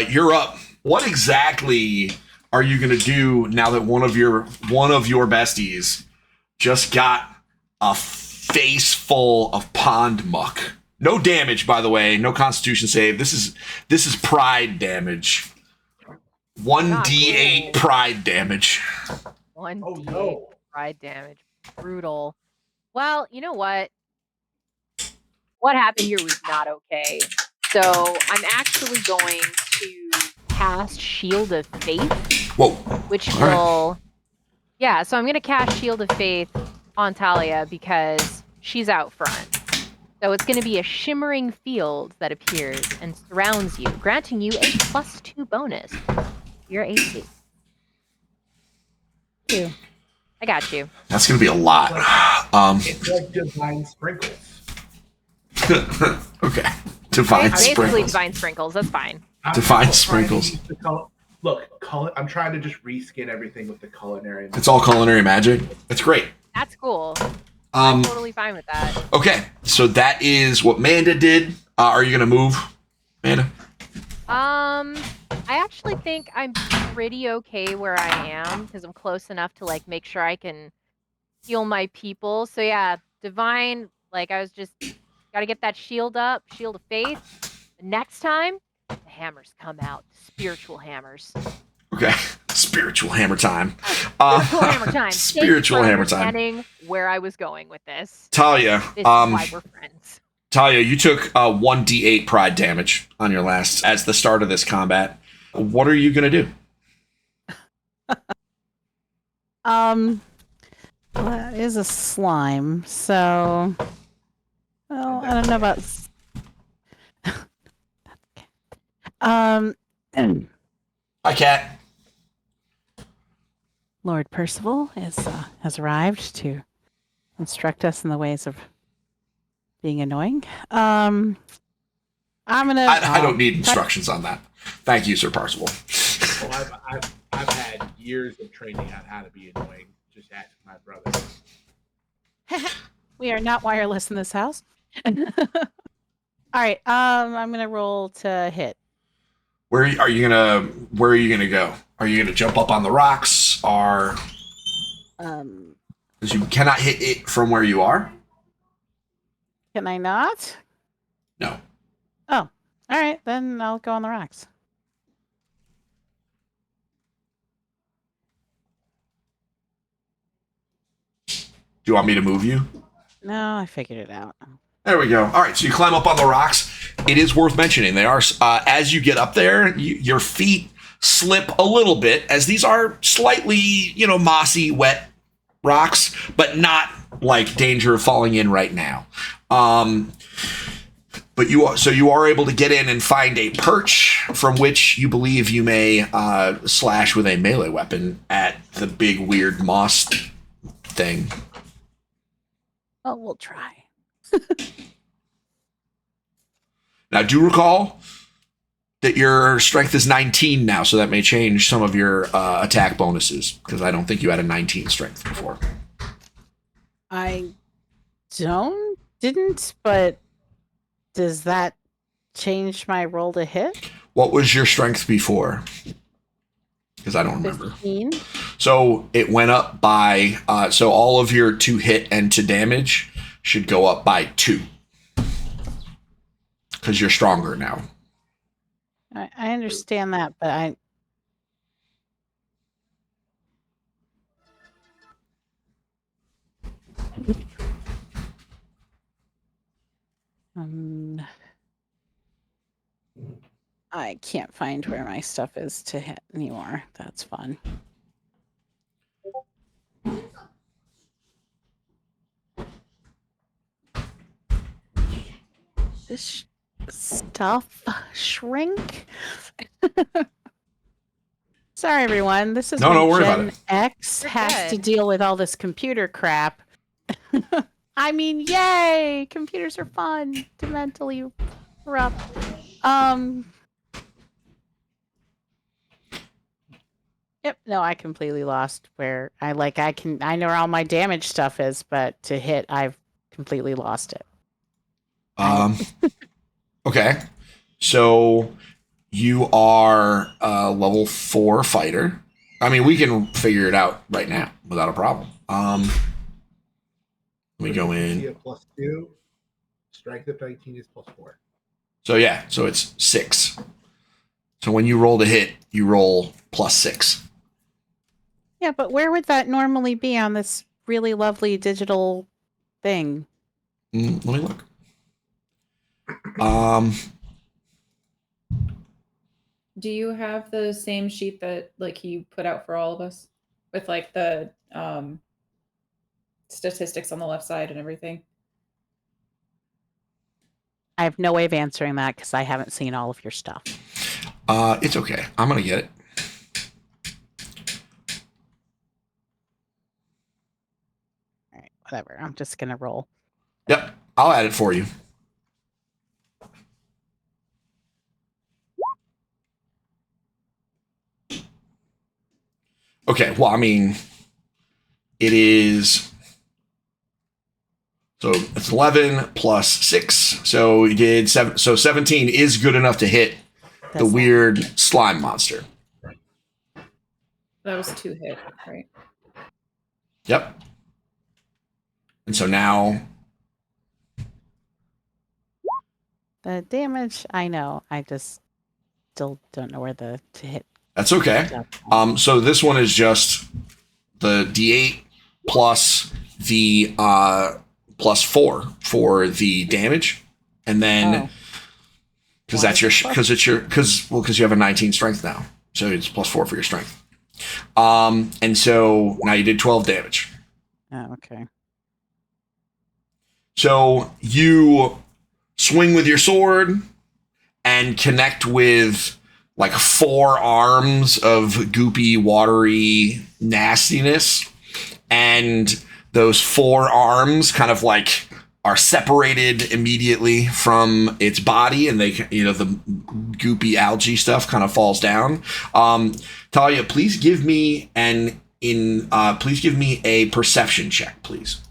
you're up. What exactly are you gonna do now that one of your besties just got a face full of pond muck? No damage, by the way. No Constitution save. This is pride damage. 1d8 pride damage. 1d8 pride damage. Brutal. Well, you know what? What happened here was not okay. So I'm actually going to cast Shield of Faith. Whoa. Which All will... right. Yeah, so I'm going to cast Shield of Faith on Talia because she's out front. So it's going to be a shimmering field that appears and surrounds you, granting you a +2 bonus to your AC. You. I got you. That's gonna be a lot. It's like divine sprinkles. Okay. Divine Basically, sprinkles. Divine Sprinkles. That's fine. Divine sprinkles. Look, I'm trying to just reskin everything with the culinary. It's all culinary magic. It's great. That's cool. I'm totally fine with that. Okay, so that is what Manda did. Are you gonna move, Manda? I actually think I'm pretty okay where I am because I'm close enough to like make sure I can heal my people. So yeah, divine. Like I was just gotta get that shield up, shield of faith. The next time, the hammers come out, spiritual hammers. Okay, spiritual hammer time. Spiritual hammer time. Spiritual hammer time. Understanding where I was going with this. Talia, This is why we're friends. Talia, you took 1d8 pride damage on your last as the start of this combat. What are you gonna do? That is a slime, so well, I don't know about Hi, Cat. Lord Percival has arrived to instruct us in the ways of being annoying. I'm gonna. I don't need instructions on that. Thank you, Sir Parzival. Well, I've had years of training on how to be annoying. Just ask my brother. We are not wireless in this house. All right. I'm gonna roll to hit. Where are you gonna go? Are you gonna jump up on the rocks, or because you cannot hit it from where you are? Can I not? No. Oh, all right. Then I'll go on the rocks. Do you want me to move you? No, I figured it out. There we go. All right, so you climb up on the rocks. It is worth mentioning they are as you get up there, your feet slip a little bit as these are slightly, mossy, wet rocks, but not like danger of falling in right now. But you are able to get in and find a perch from which you believe you may slash with a melee weapon at the big weird moss thing. Oh, we'll try. Now, do recall, that your strength is 19 now, so that may change some of your attack bonuses, because I don't think you had a 19 strength before. I didn't, but does that change my roll to hit? What was your strength before? Because I don't remember. 15. So it went up by, so all of your to hit and to damage should go up by 2. Because you're stronger now. I understand that, but I... I can't find where my stuff is to hit anymore. That's fun. This stuff shrink? Sorry, everyone. This is No, when don't worry about Gen it. X has to good. deal with all this computer crap. I mean, yay! Computers are fun to mentally corrupt. Yep. No, I completely lost where I know where all my damage stuff is, but to hit, I've completely lost it. Okay. So you are a level 4 fighter. I mean, we can figure it out right now without a problem. Let me go in. +2. Strength of 19 is +4. So yeah, so it's 6. So when you roll to hit, you roll +6. Yeah, but where would that normally be on this really lovely digital thing? Let me look. Do you have the same sheet that like he put out for all of us with like the statistics on the left side and everything? I have no way of answering that because I haven't seen all of your stuff. It's okay. I'm gonna get it. All right, whatever. I'm just gonna roll. Yep, I'll add it for you. Okay, well, I mean, it is... So it's 11 plus 6. So you did 7. So 17 is good enough to hit the weird slime monster. That was 2 hit, right? Yep. And so now... The damage, I know. I just still don't know where to hit. That's okay. So this one is just the D8 plus the +4 for the damage, and then because you have a 19 strength now, so it's +4 for your strength. And so now you did 12 damage. Oh, okay. So you swing with your sword and connect with like 4 arms of goopy, watery nastiness. And those 4 arms kind of like are separated immediately from its body, and they, the goopy algae stuff kind of falls down. Talia, please give me please give me a perception check, please.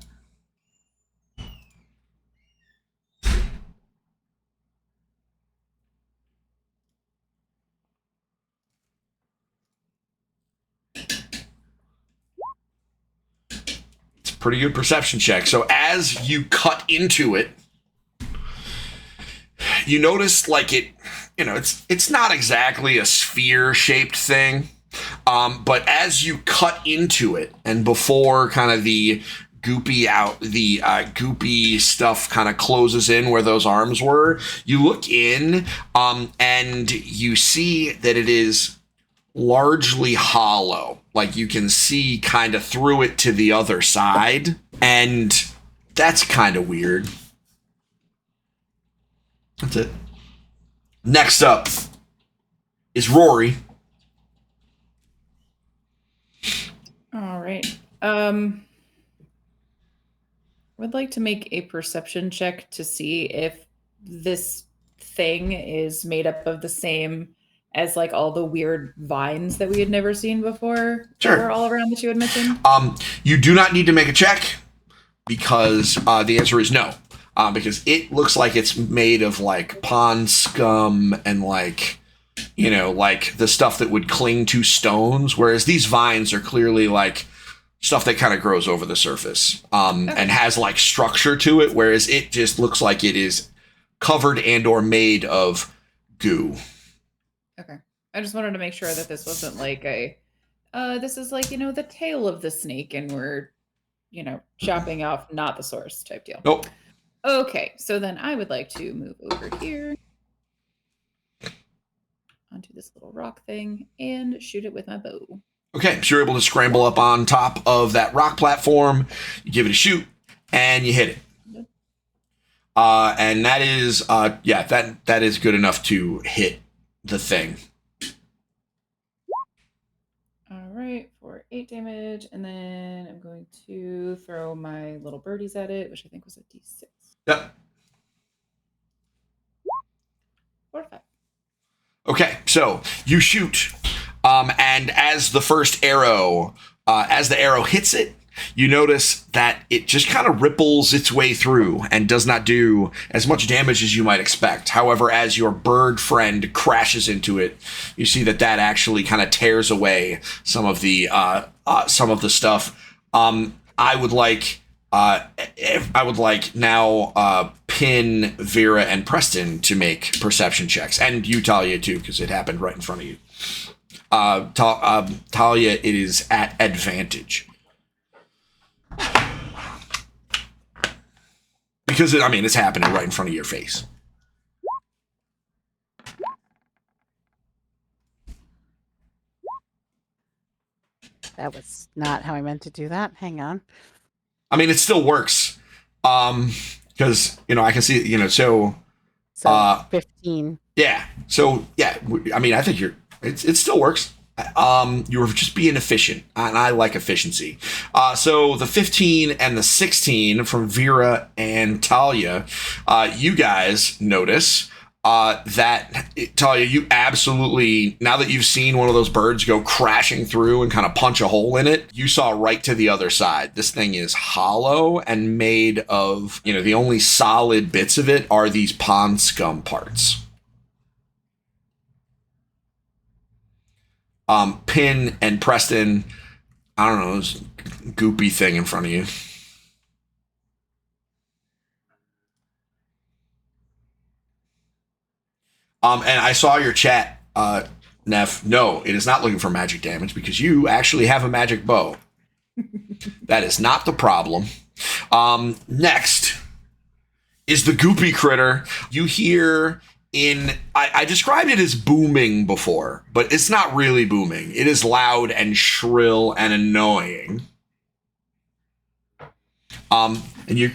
Pretty good perception check. So as you cut into it, you notice like it's not exactly a sphere-shaped thing, but as you cut into it, and before kind of the goopy stuff kind of closes in where those arms were, you look in, and you see that it is largely hollow. Like you can see kind of through it to the other side, and that's kind of weird. That's it. Next up is Rory. All right. I would like to make a perception check to see if this thing is made up of the same as like all the weird vines that we had never seen before? Sure. That were all around that you had mentioned? You do not need to make a check because the answer is no. Because it looks like it's made of like pond scum and like, you know, like the stuff that would cling to stones, whereas these vines are clearly like stuff that kind of grows over the surface and has like structure to it, whereas it just looks like it is covered and or made of goo. Okay. I just wanted to make sure that this wasn't like this is like, you know, the tail of the snake and we're, you know, chopping off not the source type deal. Nope. Okay, so then I would like to move over here onto this little rock thing and shoot it with my bow. Okay, so you're able to scramble up on top of that rock platform, you give it a shoot, and you hit it. And that is, that is good enough to hit the thing. All right, for 8 damage, and then I'm going to throw my little birdies at it, which I think was a d6. Yep. 4 or 5. Okay, so you shoot, and as the first arrow, as the arrow hits it, you notice that it just kind of ripples its way through and does not do as much damage as you might expect. However, as your bird friend crashes into it, you see that actually kind of tears away some of the stuff. I would like now Pin, Vera, and Preston to make perception checks, and you, Talia, too, because it happened right in front of you. Talia, it is at advantage. Because, it's happening right in front of your face. That was not how I meant to do that. Hang on. It still works. Because, I can see, so 15. Yeah. So, yeah, I think it still works. You were just being efficient, and I like efficiency. So the 15 and the 16 from Vera and Talia, you guys notice that, Talia, you absolutely, now that you've seen one of those birds go crashing through and kind of punch a hole in it, you saw right to the other side. This thing is hollow and made of, the only solid bits of it are these pond scum parts. Pin and Preston, I don't know, this goopy thing in front of you. And I saw your chat, Neff. No, it is not looking for magic damage because you actually have a magic bow. That is not the problem. Next is the goopy critter. You hear I described it as booming before, but it's not really booming. It is loud and shrill and annoying. And you're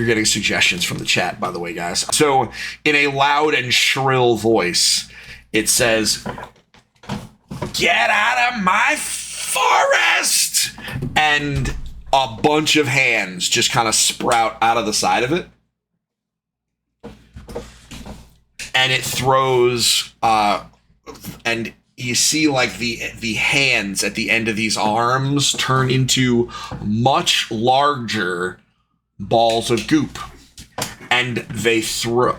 getting suggestions from the chat, by the way, guys. So in a loud and shrill voice, it says, "Get out of my forest!" And a bunch of hands just kind of sprout out of the side of it. And it throws, and you see like the hands at the end of these arms turn into much larger balls of goop, and they throw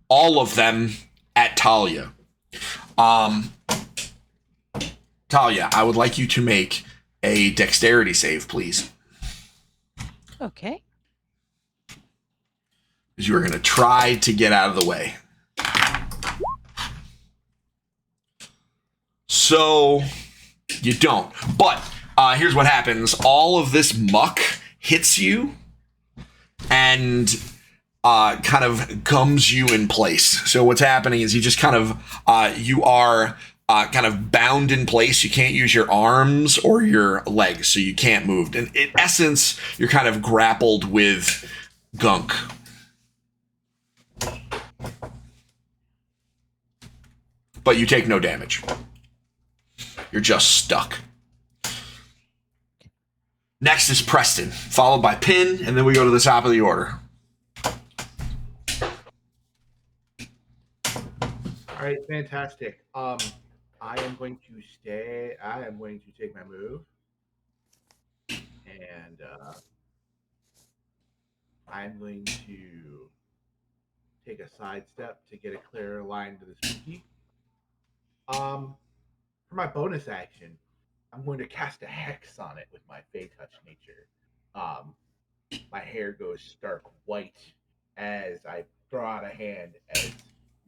all of them at Talia. Talia, I would like you to make a dexterity save, please. Okay. You are going to try to get out of the way. So you don't. But here's what happens. All of this muck hits you and kind of gums you in place. So what's happening is you just kind of, you are kind of bound in place. You can't use your arms or your legs, so you can't move. And in essence, you're kind of grappled with gunk. But you take no damage. You're just stuck. Next is Preston, followed by Pin, and then we go to the top of the order. right, fantastic. I am going to stay. I am going to take my move, and I'm going to take a sidestep to get a clearer line to the spooky. For my bonus action, I'm going to cast a hex on it with my Fey Touch nature. My hair goes stark white as I throw out a hand as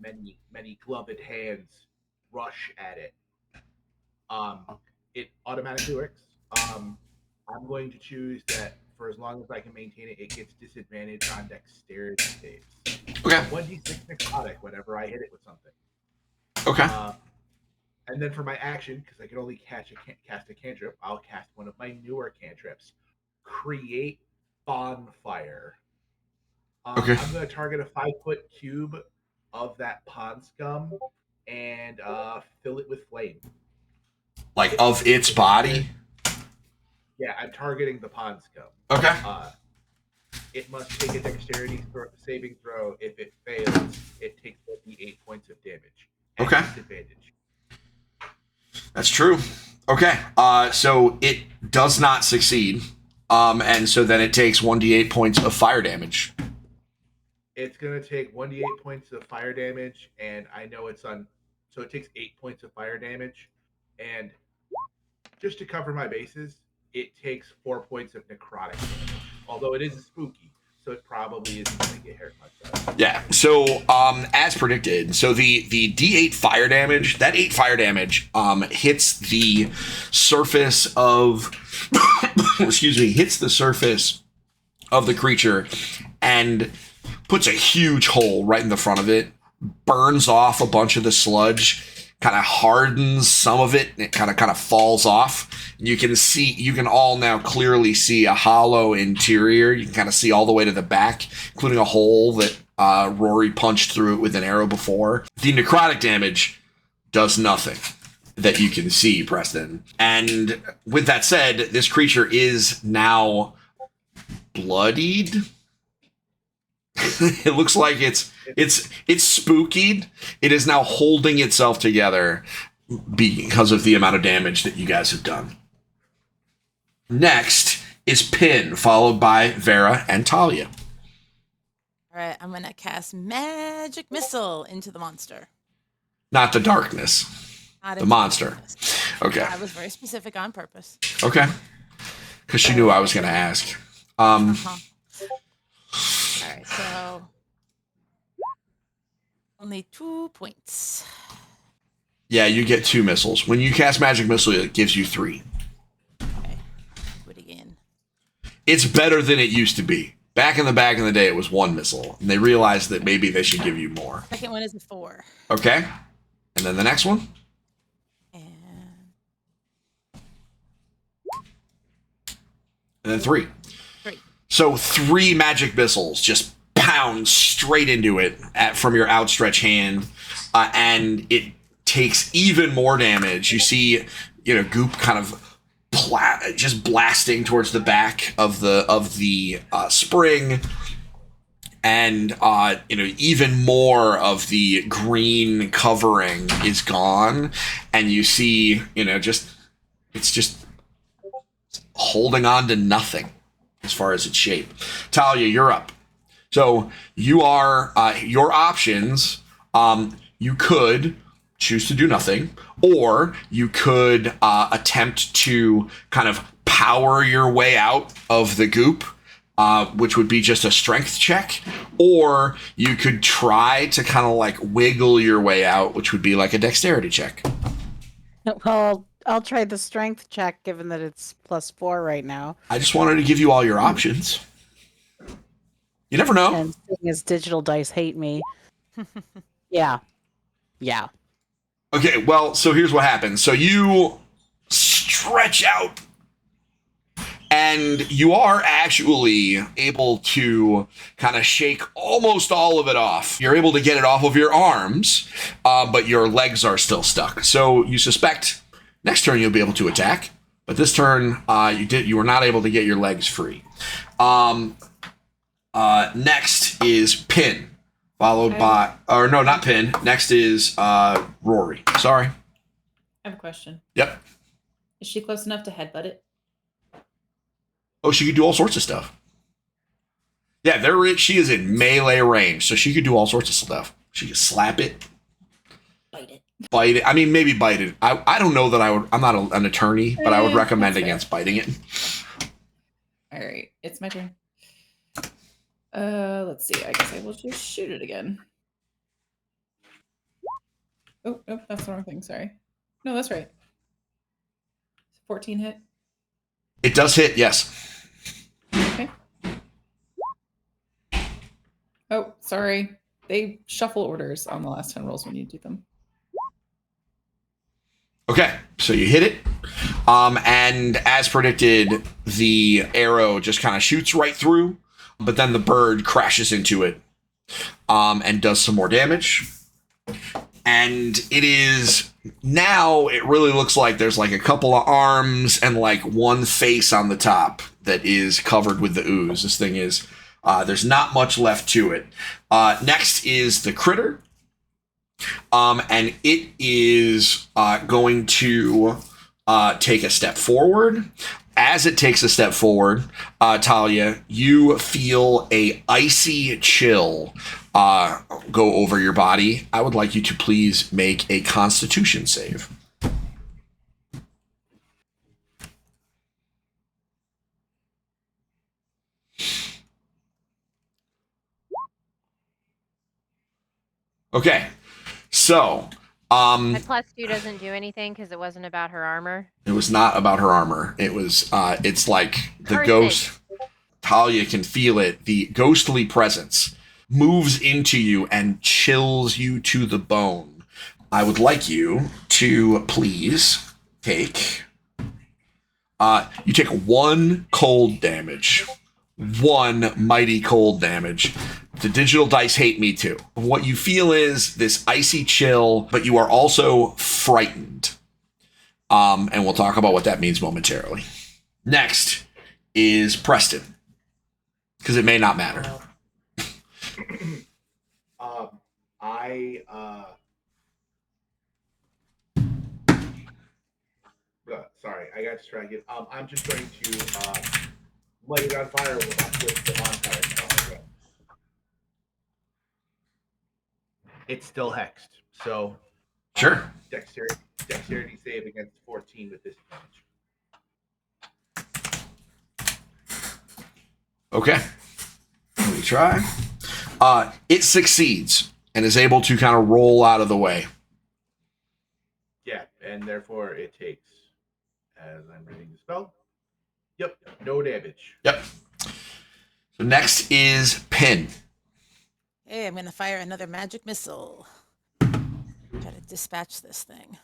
many gloved hands rush at it. It automatically works. I'm going to choose that for as long as I can maintain it, it gets disadvantage on dexterity saves. Okay. 1d6 necrotic whenever I hit it with something. Okay. And then for my action, because I can only cast a cantrip, I'll cast one of my newer cantrips. Create bonfire. Okay. I'm going to target a 5-foot cube of that pond scum and fill it with flame. Like of its body? Yeah, I'm targeting the pond scum. Okay. It must take a dexterity saving throw. If it fails, it takes 8 points of damage. Okay. Disadvantage. That's true. Okay. So it does not succeed. And so then it takes 1d8 points of fire damage. It's going to take 1d8 points of fire damage, and I know it's on... So it takes 8 points of fire damage, and just to cover my bases, it takes 4 points of necrotic damage. Although it is a spooky, so it probably isn't going to get hurt much. Yeah. So as predicted, so the d8 fire damage, that 8 fire damage hits the surface of hits the surface of the creature and puts a huge hole right in the front of it, burns off a bunch of the sludge, kind of hardens some of it, and it kind of falls off. You can all now clearly see a hollow interior. You can kind of see all the way to the back, including a hole that Rory punched through it with an arrow before. The necrotic damage does nothing that you can see, Preston. And with that said, this creature is now bloodied. It looks like it's spookied. It is now holding itself together because of the amount of damage that you guys have done. Next is Pin, followed by Vera and Talia. All right, I'm gonna cast Magic Missile into the monster. Not the darkness. Not the monster. Darkness. Okay. I was very specific on purpose. Okay. Because she knew I was going to ask. All right, so only 2 points. Yeah, you get 2 missiles. When you cast Magic Missile, it gives you 3. Okay, do it again. It's better than it used to be. Back in the day, it was 1 missile, and they realized that maybe they should give you more. Second one is a 4. Okay, and then the next one? And then 3. 3. So 3 magic missiles just pound straight into it from your outstretched hand, and it takes even more damage. You see, goop kind of just blasting towards the back of the spring, and even more of the green covering is gone, and you see it's just holding on to nothing as far as its shape. Talia, you're up. So you are your options. You could choose to do nothing, or you could attempt to kind of power your way out of the goop, which would be just a strength check, or you could try to kind of like wiggle your way out, which would be like a dexterity check. Well, I'll try the strength check, given that it's +4 right now. I just wanted to give you all your options. You never know. And seeing as digital dice hate me. Yeah. Okay, well, so here's what happens. So you stretch out, and you are actually able to kind of shake almost all of it off. You're able to get it off of your arms, but your legs are still stuck. So you suspect next turn you'll be able to attack, but this turn you were not able to get your legs free. Next is Pin, Followed by, or no, not Pin. Next is Rory. Sorry. I have a question. Yep. Is she close enough to headbutt it? Oh, she could do all sorts of stuff. Yeah, she is in melee range, so she could do all sorts of stuff. She could slap it. Bite it. I mean, maybe bite it. I don't know that I would. I'm not an attorney, but I would recommend against biting it. All right, it's my turn. Let's see. I guess I will just shoot it again. Oh, nope, that's the wrong thing. Sorry. No, that's right. 14 hit. It does hit, yes. Okay. Oh, sorry. They shuffle orders on the last 10 rolls when you do them. Okay, so you hit it. And as predicted, the arrow just kind of shoots right through, but then the bird crashes into it and does some more damage. And it is now, it really looks like there's like a couple of arms and like one face on the top that is covered with the ooze. This thing is, there's not much left to it. Next is the critter. And it is going to take a step forward. As it takes a step forward, Talia, you feel a icy chill go over your body. I would like you to please make a Constitution save. Okay, so My +2 doesn't do anything because it wasn't about her armor. it was not about her armor. It was it's like the Curse ghost. Talia can feel it. The ghostly presence moves into you and chills you to the bone. I would like you to please take you take 1 cold damage. 1 mighty cold damage. The digital dice hate me too. What you feel is this icy chill, but you are also frightened. And we'll talk about what that means momentarily. Next is Preston. Because it may not matter. Sorry, I got distracted. I'm just going to light it on fire with the bonfire. It's still hexed, so Sure. Dexterity save against 14 with disadvantage. Okay. Let me try. It succeeds and is able to kind of roll out of the way. Yeah, and therefore it takes, as I'm reading the spell, yep, no damage. Yep. So next is Pin. Hey, I'm going to fire another magic missile. Try to dispatch this thing.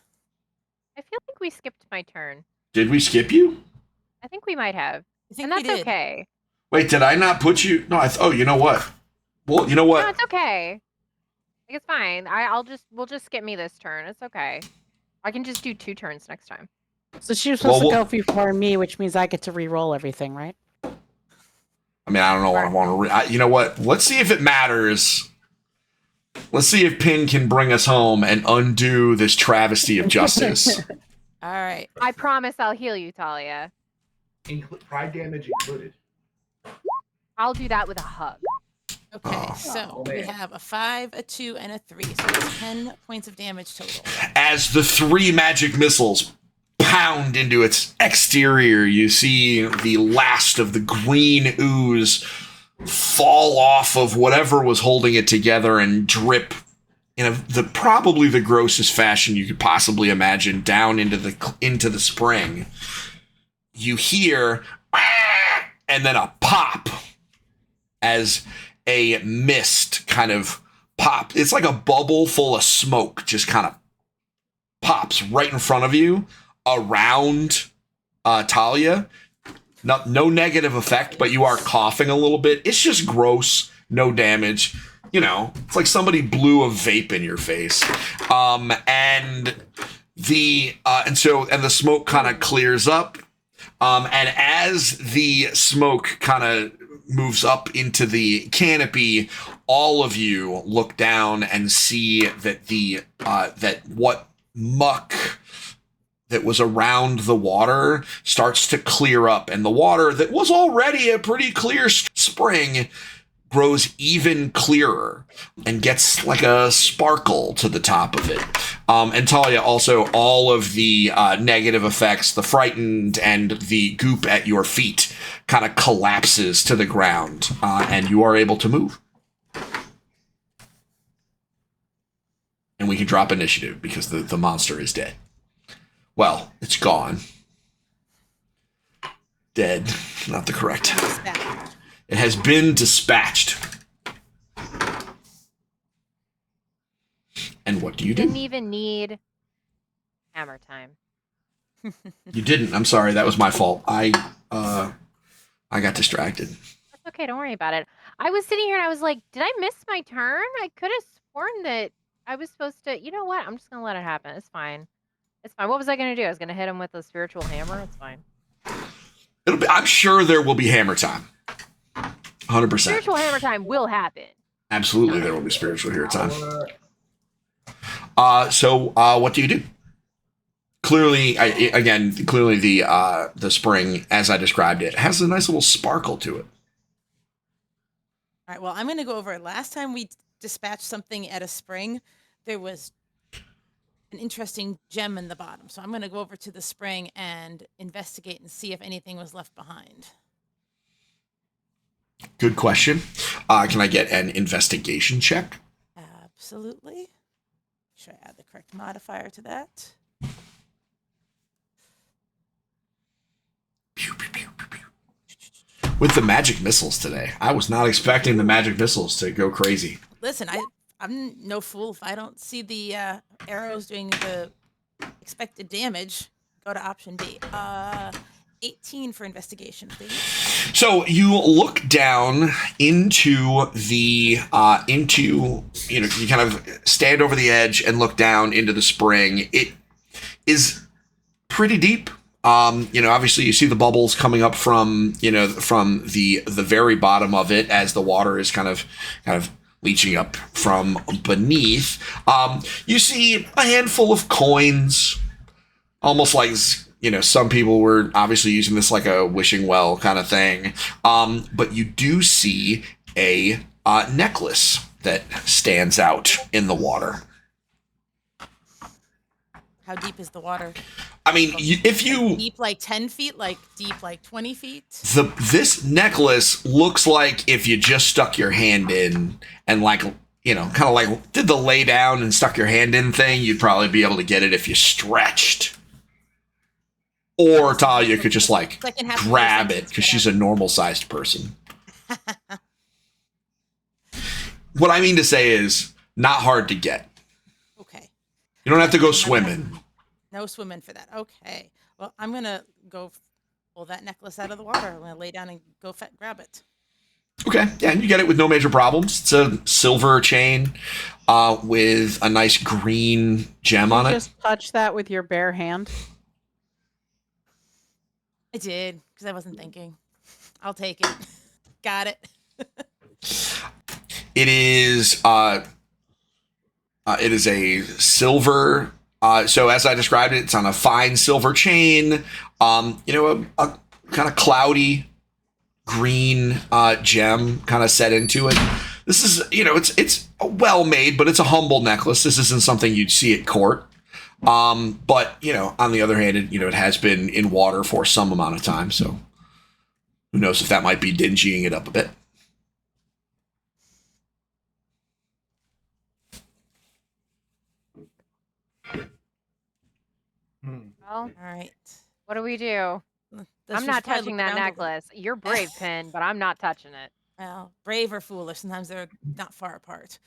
I feel like we skipped my turn. Did we skip you? I think we might have. I think And we that's did. okay. Wait, did I not put you? No, oh, you know what? Well, you know what? No, it's okay. Like, it's fine. We'll just skip me this turn. It's okay. I can just do 2 turns next time. So she was supposed to go before me, which means I get to re-roll everything, right? I mean, I don't know what I want to. You know what? Let's see if it matters. Let's see if Pin can bring us home and undo this travesty of justice. All right. I promise I'll heal you, Talia. Pride damage included. I'll do that with a hug. Okay, so we have a 5, a 2, and a 3. So it's 10 points of damage total. As the 3 magic missiles pound into its exterior, you see the last of the green ooze fall off of whatever was holding it together and drip in probably the grossest fashion you could possibly imagine down into the spring. You hear and then a pop as a mist kind of pop. It's like a bubble full of smoke just kind of pops right in front of you around Talia. No negative effect, but you are coughing a little bit. It's just gross, no damage. You know, it's like somebody blew a vape in your face. And the smoke kind of clears up. And as the smoke kind of moves up into the canopy, all of you look down and see that that what muck that was around the water starts to clear up, and the water that was already a pretty clear spring grows even clearer and gets like a sparkle to the top of it. And Talia, also all of the negative effects, the frightened and the goop at your feet kind of collapses to the ground, and you are able to move. And we can drop initiative because the monster is dead. Well, it's gone. Dead, not the correct. It has been dispatched. And what do you do? Didn't even need hammer time. You didn't. I'm sorry. That was my fault. I got distracted. That's okay. Don't worry about it. I was sitting here and I was like, did I miss my turn? I could have sworn that I was supposed to. You know what? I'm just going to let it happen. It's fine. It's fine. What was I going to do? I was going to hit him with a spiritual hammer. It's fine. I'm sure there will be hammer time. 100%. Spiritual hammer time will happen. Absolutely, there will be spiritual hammer time. So what do you do? Clearly, clearly the spring, as I described it, has a nice little sparkle to it. All right, well, I'm going to go over it. Last time we dispatched something at a spring, there was an interesting gem in the bottom. So I'm going to go over to the spring and investigate and see if anything was left behind. Good question. Can I get an investigation check? Absolutely. Should I add the correct modifier to that? Pew, pew, pew, pew, pew. With the magic missiles today, I was not expecting the magic missiles to go crazy. Listen, I'm no fool. If I don't see the arrows doing the expected damage, go to option B. 18 for investigation, please. So you look down into the you kind of stand over the edge and look down into the spring. It is pretty deep. Obviously you see the bubbles coming up from the very bottom of it as the water is kind of leaching up from beneath. You see a handful of coins, almost like, some people were obviously using this like a wishing well kind of thing. But you do see a necklace that stands out in the water. How deep is the water? I mean, deep like 10 feet, like deep like 20 feet. This necklace looks like if you just stuck your hand in and kind of like did the lay down and stuck your hand in thing, you'd probably be able to get it if you stretched. Or Talia could just grab it because she's a normal sized person. What I mean to say is not hard to get. Okay. You don't have to go swimming. No swimming for that. Okay. Well, I'm going to go pull that necklace out of the water. I'm going to lay down and go grab it. Okay. Yeah, and you get it with no major problems. It's a silver chain with a nice green gem on it. Just touch that with your bare hand. I did, because I wasn't thinking. I'll take it. Got it. It is a silver. So as I described it, it's on a fine silver chain. A kind of cloudy green gem kind of set into it. This is, it's well made, but it's a humble necklace. This isn't something you'd see at court. But, on the other hand, it has been in water for some amount of time. So who knows if that might be dingying it up a bit. Well, all right. What do we do? I'm not touching that necklace. You're brave, Pin, but I'm not touching it. Well, brave or foolish. Sometimes they're not far apart.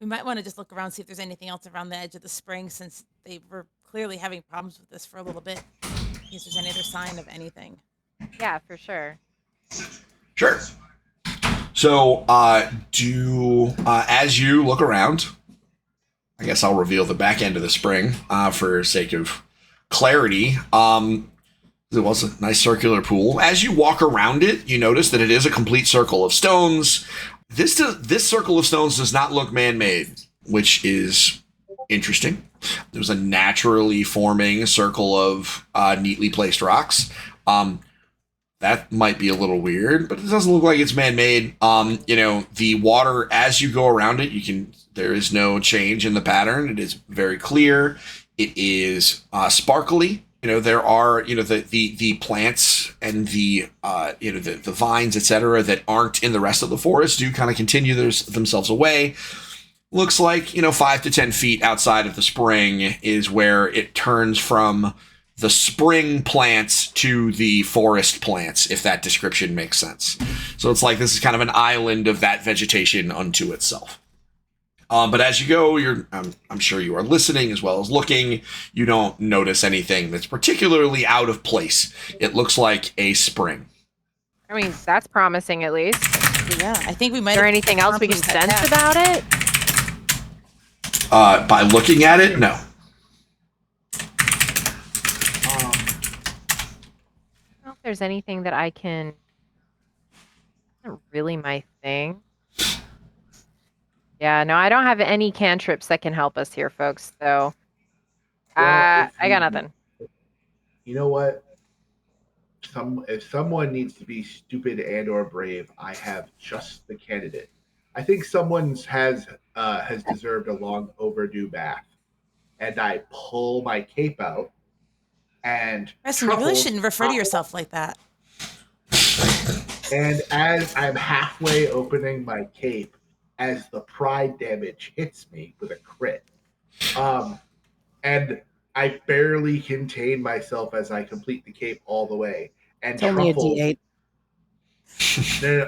We might want to just look around, see if there's anything else around the edge of the spring, since they were clearly having problems with this for a little bit. In case there's any other sign of anything. Yeah, for sure. Sure. So, as you look around, I guess I'll reveal the back end of the spring for sake of clarity. It was a nice circular pool. As you walk around it, you notice that it is a complete circle of stones. This circle of stones does not look man-made, which is interesting. There's a naturally forming circle of neatly placed rocks. That might be a little weird, but it doesn't look like it's man-made. The water, as you go around it, there is no change in the pattern. It is very clear. It is sparkly. There are, the plants and the vines, etc., that aren't in the rest of the forest do kind of continue themselves away. Looks like, 5 to 10 feet outside of the spring is where it turns from the spring plants to the forest plants, if that description makes sense. So it's like this is kind of an island of that vegetation unto itself. But as you go, I'm sure you are listening as well as looking. You don't notice anything that's particularly out of place. It looks like a spring. I mean, that's promising at least. Yeah, I think we might. Is there anything else we can sense about it? By looking at it, no. I don't know if there's anything that I can. Not really my thing. Yeah, no, I don't have any cantrips that can help us here, folks. So, I got nothing. You know what? If someone needs to be stupid and or brave, I have just the candidate. I think someone has deserved a long overdue bath, and I pull my cape out. And Preston, you really shouldn't refer to yourself like that. And as I'm halfway opening my cape, as the pride damage hits me with a crit, and I barely contain myself as I complete the cape all the way. And it's only a D8.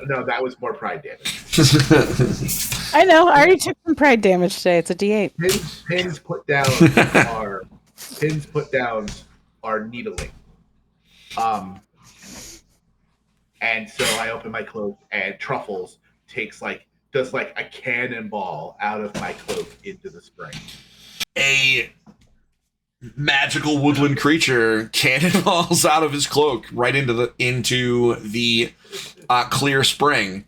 No, that was more pride damage. I know. I already took some pride damage today. It's a D8. Pins put downs are needling. And so I open my cloak, and Truffles does a cannonball out of my cloak into the spring. A magical woodland creature cannonballs out of his cloak right into the clear spring.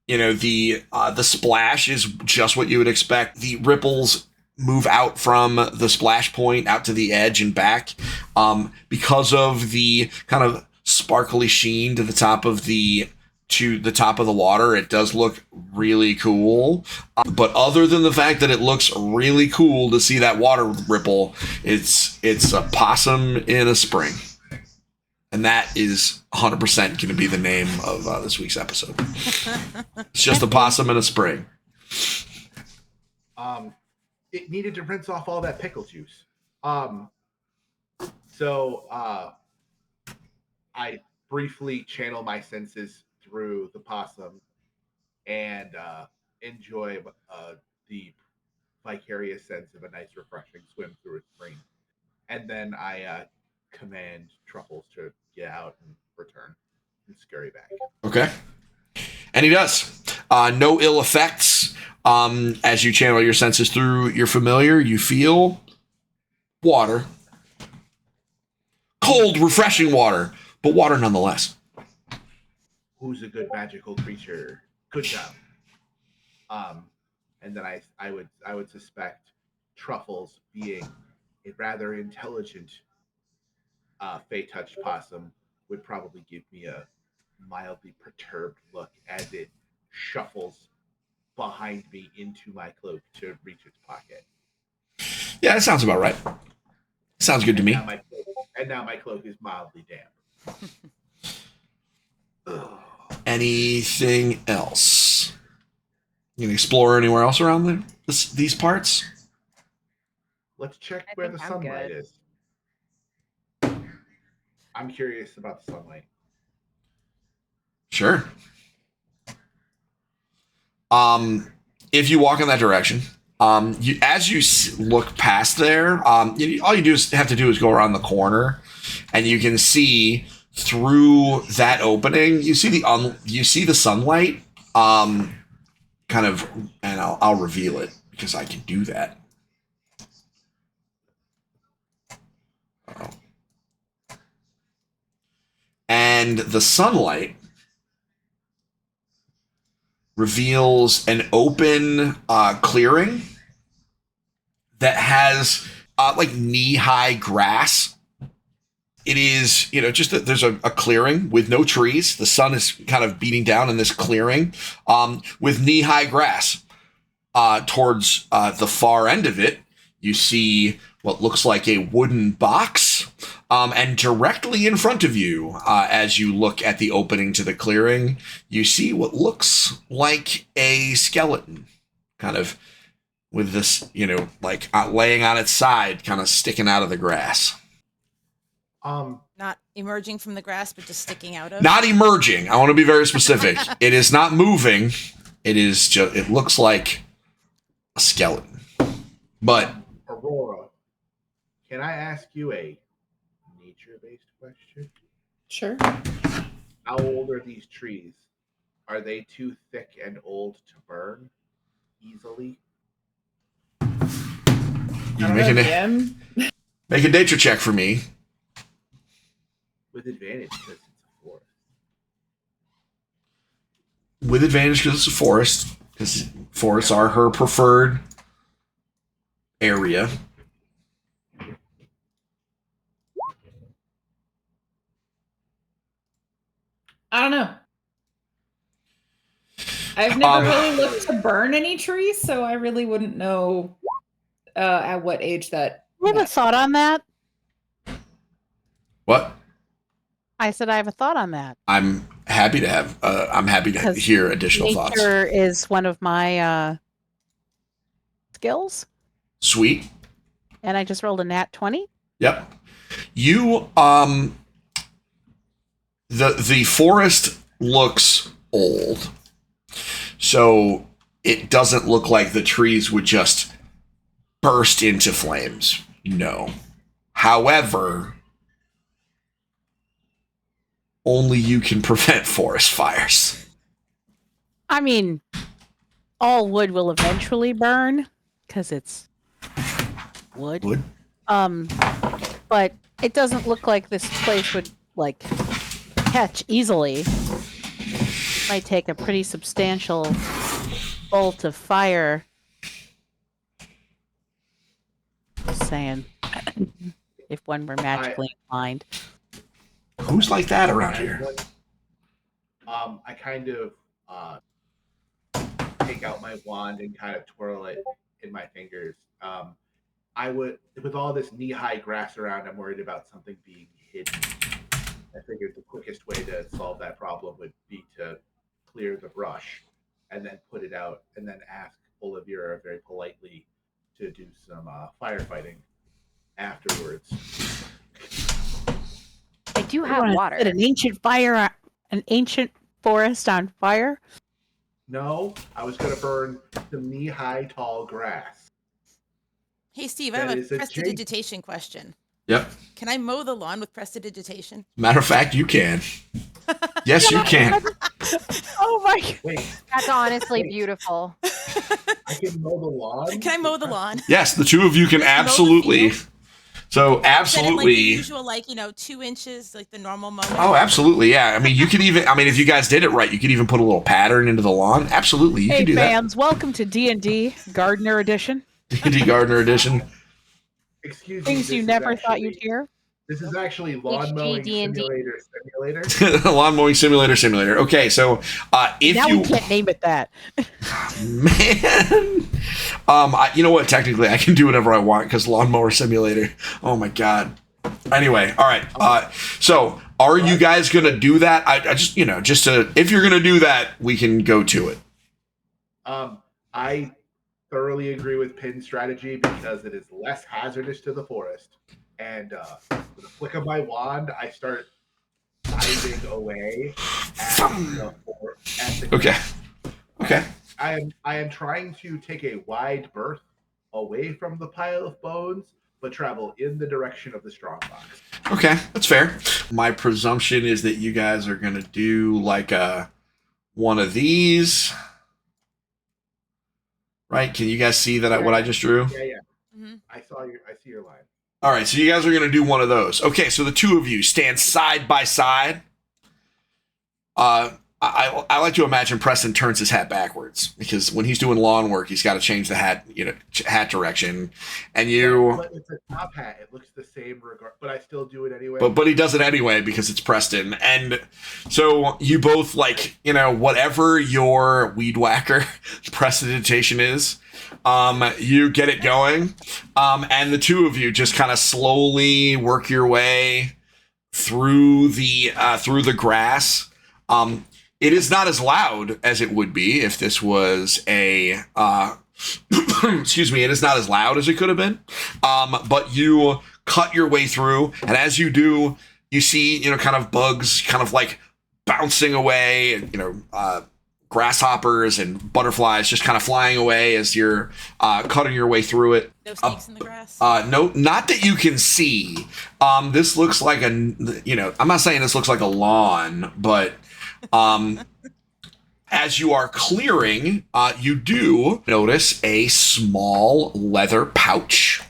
The splash is just what you would expect. The ripples move out from the splash point out to the edge and back. Because of the kind of sparkly sheen to the top of the water, it does look really cool. But other than the fact that it looks really cool to see that water ripple, it's a possum in a spring. And that is 100% going to be the name of this week's episode. It's just a possum in a spring. It needed to rinse off all that pickle juice. So I briefly channel my senses through the possum and enjoy the vicarious sense of a nice, refreshing swim through its spring. And then I command Truffles to get out and return and scurry back. Okay. And he does. No ill effects. As you channel your senses through your familiar, you feel water. Cold, refreshing water, but water nonetheless. Who's a good magical creature? Good job. And then I would suspect Truffles, being a rather intelligent Fey-touched possum, would probably give me a mildly perturbed look as it shuffles behind me into my cloak to reach its pocket. Yeah, that sounds about right. Sounds good to me. Now my cloak is mildly damp. Anything else? You can explore anywhere else around these parts? Let's check where the sunlight is. I'm curious about the sunlight. Sure. If you walk in that direction, as you look past there, all you have to do is go around the corner, and you can see through that opening. You see the sunlight, kind of, and I'll reveal it because I can do that. and the sunlight reveals an open clearing that has like knee-high grass. It is, just that there's a clearing with no trees. The sun is kind of beating down in this clearing with knee-high grass. Towards the far end of it, you see what looks like a wooden box. And directly in front of you, as you look at the opening to the clearing, you see what looks like a skeleton, kind of with this, laying on its side, kind of sticking out of the grass. Not emerging from the grass, but just sticking out of. Not emerging. I want to be very specific. It is not moving. It is just. It looks like a skeleton. But Aurora, can I ask you a nature-based question? Sure. How old are these trees? Are they too thick and old to burn easily? You can make a nature check for me. With advantage because it's a forest. With advantage because it's a forest. Because forests are her preferred area. I don't know. I've never really looked to burn any trees, so I really wouldn't know at what age that. I have a thought on that. What? I said I have a thought on that. I'm happy to have. I'm happy to hear additional thoughts. Nature is one of my skills. Sweet. And I just rolled a nat 20. Yep. You the forest looks old, so it doesn't look like the trees would just burst into flames. No. However, only you can prevent forest fires. I mean, all wood will eventually burn because it's wood. But it doesn't look like this place would catch easily. Might take a pretty substantial bolt of fire. Just saying, if one were magically inclined. Who's like that around here? I kind of take out my wand and kind of twirl it in my fingers. I would, with all this knee-high grass around, I'm worried about something being hidden. I figured the quickest way to solve that problem would be to clear the brush and then put it out and then ask Olivia very politely to do some firefighting afterwards. I do have water. Set an ancient forest on fire? No, I was going to burn some knee-high tall grass. Hey, Steve, I have a prestidigitation question. Yep. Can I mow the lawn with prestidigitation? Matter of fact, you can. Yes, you can. Oh my God. Wait. That's honestly beautiful. I can mow the lawn? Can I mow the lawn? Yes, the two of you can absolutely. So absolutely. Set it like the usual, 2 inches, like the normal mowing. Oh, absolutely. Yeah. I mean, you could even, if you guys did it right, you could even put a little pattern into the lawn. Absolutely. You can do fans, welcome to D&D Gardener Edition. D&D Gardener Edition. Excuse me. Things you never thought you'd hear. This is actually lawn mowing simulator. Lawn mowing simulator. Okay, so if now you we can't name it that. Man, you know what? Technically, I can do whatever I want because lawnmower simulator. Oh my god. Anyway, all right. So are you guys gonna do that? I just if you're gonna do that, we can go to it. I thoroughly agree with Pin's strategy because it is less hazardous to the forest. And with a flick of my wand, I start diving away at the Okay. I am trying to take a wide berth away from the pile of bones, but travel in the direction of the strong box. Okay, that's fair. My presumption is that you guys are gonna do like one of these. Right? Can you guys see that what I just drew? Yeah. Mm-hmm. I see your line. All right, so you guys are going to do one of those. Okay, so the two of you stand side by side I like to imagine Preston turns his hat backwards because when he's doing lawn work, he's got to change the hat, hat direction. And but it's a top hat. It looks the same but I still do it anyway. But he does it anyway because it's Preston. And so you both whatever your weed whacker prestidigitation is, you get it going. And the two of you just kind of slowly work your way through the grass. It is not as loud as it would be if this was a excuse me, it is not as loud as it could have been. But you cut your way through, and as you do, you see, kind of bugs kind of like bouncing away, and, grasshoppers and butterflies just kind of flying away as you're cutting your way through it. No snakes in the grass? No, not that you can see. This looks like I'm not saying this looks like a lawn, but as you are clearing, you do notice a small leather pouch.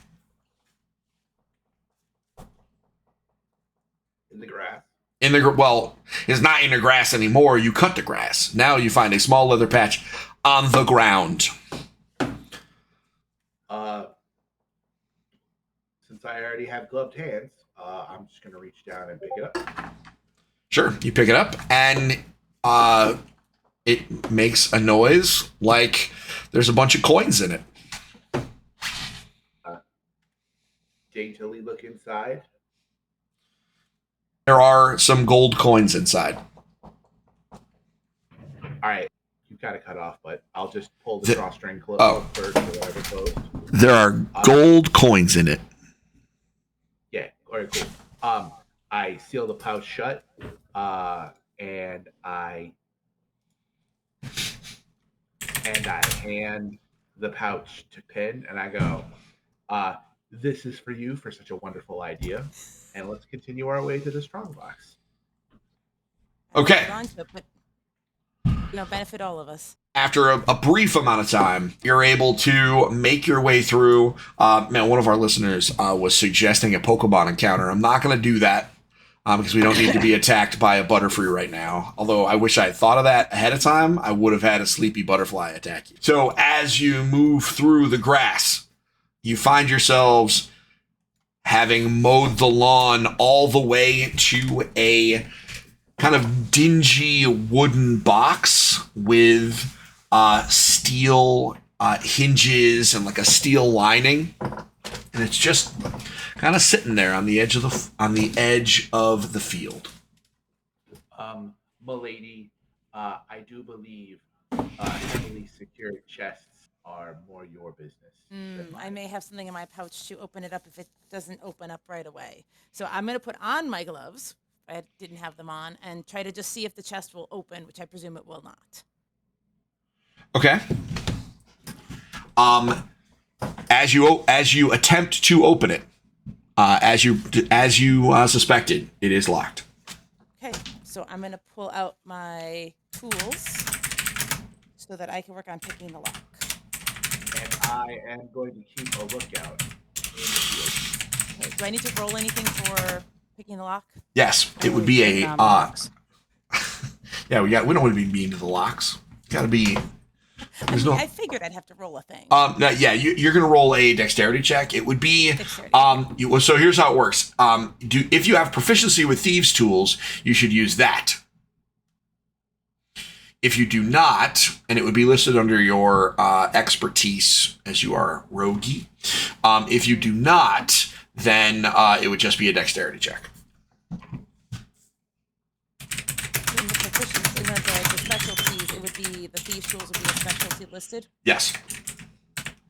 In the grass? Well, it's not in the grass anymore. You cut the grass. Now you find a small leather patch on the ground. Since I already have gloved hands, I'm just going to reach down and pick it up. Sure, you pick it up, and it makes a noise like there's a bunch of coins in it. Daintily look inside. There are some gold coins inside. All right, you kind of cut off, but I'll just pull the drawstring first or whatever closed. There are gold coins in it. Yeah, all right, cool. I seal the pouch shut, and I hand the pouch to Pin, and I go, "This is for you for such a wonderful idea, and let's continue our way to the strongbox." Okay. Benefit all of us. After a brief amount of time, you're able to make your way through. One of our listeners was suggesting a Pokemon encounter. I'm not going to do that because we don't need to be attacked by a Butterfree right now. Although I wish I had thought of that ahead of time, I would have had a sleepy butterfly attack you. So as you move through the grass, you find yourselves having mowed the lawn all the way to a kind of dingy wooden box with steel hinges and like a steel lining, and it's just kind of sitting there on the edge of the field. Milady, I do believe heavily secured chests are more your business. I may have something in my pouch to open it up if it doesn't open up right away. So I'm going to put on my gloves. I didn't have them on, and try to just see if the chest will open, which I presume it will not. Okay. As you attempt to open it, as you suspected, it is locked. Okay, so I'm going to pull out my tools so that I can work on picking the lock. And I am going to keep a lookout in the field. Okay, do I need to roll anything for picking the lock? Yes, it would be a yeah, we don't want to be mean to the locks. Got to be. I figured I'd have to roll a thing. No, yeah, you're gonna roll a dexterity check. It would be so here's how it works. If you have proficiency with thieves' tools, you should use that. If you do not, and it would be listed under your expertise as you are roguey. If you do not, then it would just be a dexterity check. The specialties, it would be the thieves' tools would be a specialty listed? Yes.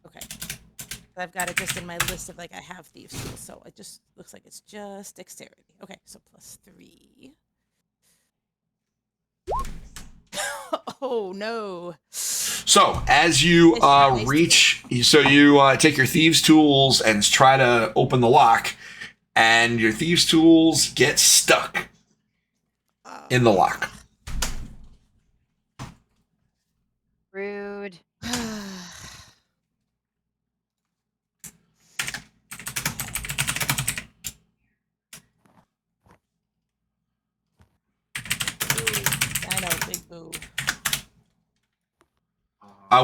Okay. I've got it just in my list of I have thieves' tools, so it just looks like it's just dexterity. Okay, so +3. Oh no. So as you you take your thieves' tools and try to open the lock, and your thieves' tools get stuck in the lock. Rude.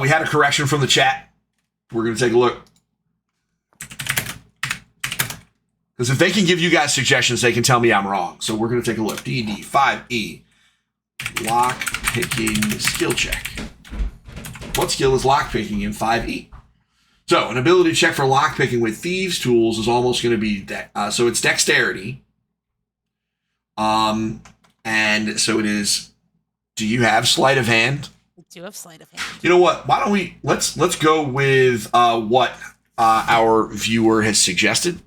We had a correction from the chat. We're going to take a look. Because if they can give you guys suggestions, they can tell me I'm wrong. So we're going to take a look. D&D 5e. Lock picking skill check. What skill is lock picking in 5e? So an ability check for lock picking with thieves' tools is almost going to be so it's dexterity. And so it is. Do you have sleight of hand? I do have sleight of hand. You know what? Why don't we let's go with what our viewer has suggested.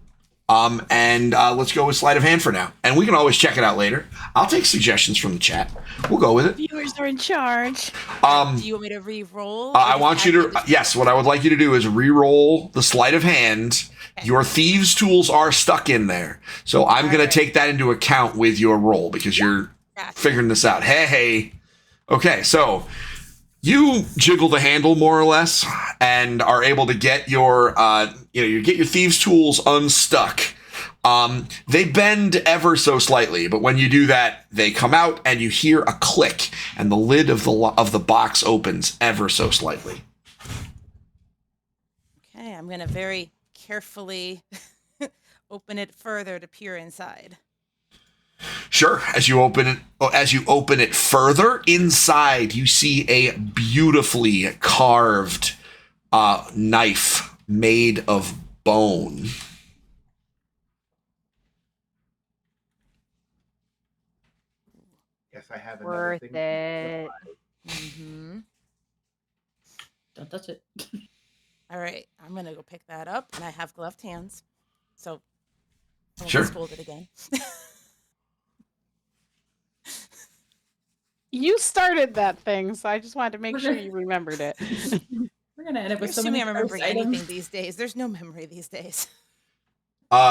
And let's go with sleight of hand for now. And we can always check it out later. I'll take suggestions from the chat. We'll go with it. Viewers are in charge. Do you want me to re-roll? I want you to, yes, what I would like you to do is re-roll the sleight of hand. Okay. Your thieves' tools are stuck in there. So I'm going to take that into account with your roll because you're figuring this out. Hey. Okay, so you jiggle the handle more or less and are able to get your you get your thieves' tools unstuck. They bend ever so slightly, but when you do that, they come out and you hear a click and the lid of the box opens ever so slightly. Okay, I'm going to very carefully open it further to peer inside. Sure. As you open it further inside, you see a beautifully carved knife made of bone. Guess I have Worth another thing. it. Mm-hmm. Don't touch it. All right, I'm gonna go pick that up, and I have gloved hands, so I won't Sure. get scolded again. You started that thing, so I just wanted to make sure you remembered it. We're gonna end up You're with so many assuming I'm remembering gross anything items. these days. There's no memory these days.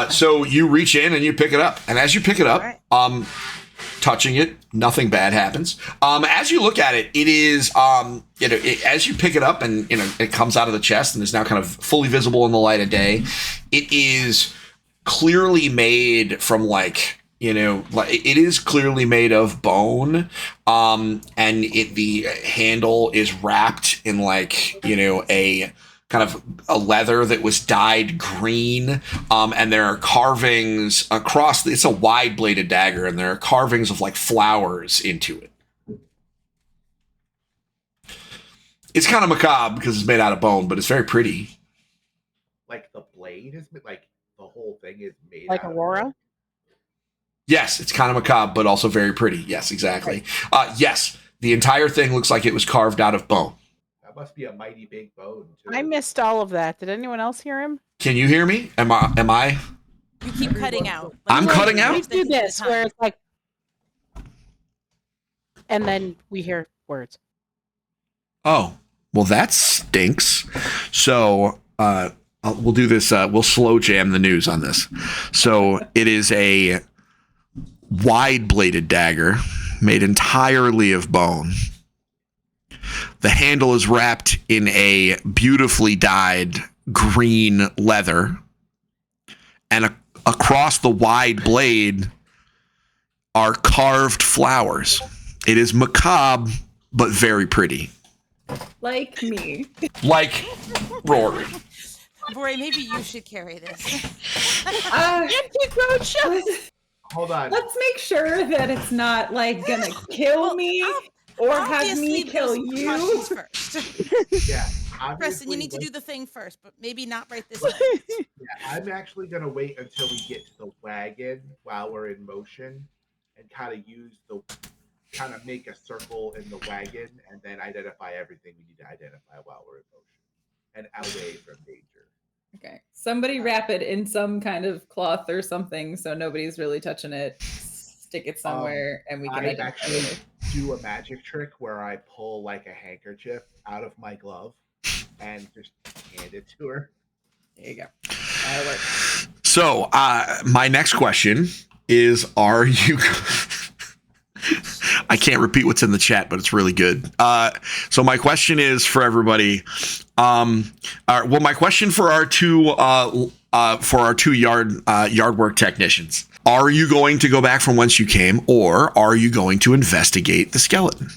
So you reach in and you pick it up, and as you pick it up, Right. Touching it, nothing bad happens. As you look at it, it is as you pick it up and it comes out of the chest and is now kind of fully visible in the light of day. It is clearly made from it is clearly made of bone, and the handle is wrapped in a kind of a leather that was dyed green, and there are carvings across. It's a wide bladed dagger, and there are carvings of flowers into it. It's kind of macabre because it's made out of bone, but it's very pretty. Like the blade is the whole thing is made Like out Aurora? of Yes, it's kind of macabre, but also very pretty. Yes, exactly. Yes, the entire thing looks like it was carved out of bone. That must be a mighty big bone too. I missed all of that. Did anyone else hear him? Can you hear me? Am I? You keep cutting out. I'm cutting out? We do this where it's like, and then we hear words. Oh, well, that stinks. So we'll do this. We'll slow jam the news on this. So it is a wide-bladed dagger made entirely of bone. The handle is wrapped in a beautifully dyed green leather, and across the wide blade are carved flowers. It is macabre, but very pretty. Like me. Like Rory. Rory, maybe you should carry this. Hold on. Let's make sure that it's not gonna kill me or have me kill you. First. Yeah. Preston, you need to do the thing first, but maybe not right this moment. Yeah, I'm actually gonna wait until we get to the wagon while we're in motion, and kind of make a circle in the wagon, and then identify everything we need to identify while we're in motion, and away from danger. Okay. Somebody wrap it in some kind of cloth or something so nobody's really touching it. Stick it somewhere and we can I identify actually it. do a magic trick where I pull a handkerchief out of my glove and just hand it to her. There you go. That'll work. So my next question is, are you... I can't repeat what's in the chat, but it's really good. So my question is for everybody. My question for our two yard work technicians: are you going to go back from whence you came, or are you going to investigate the skeleton?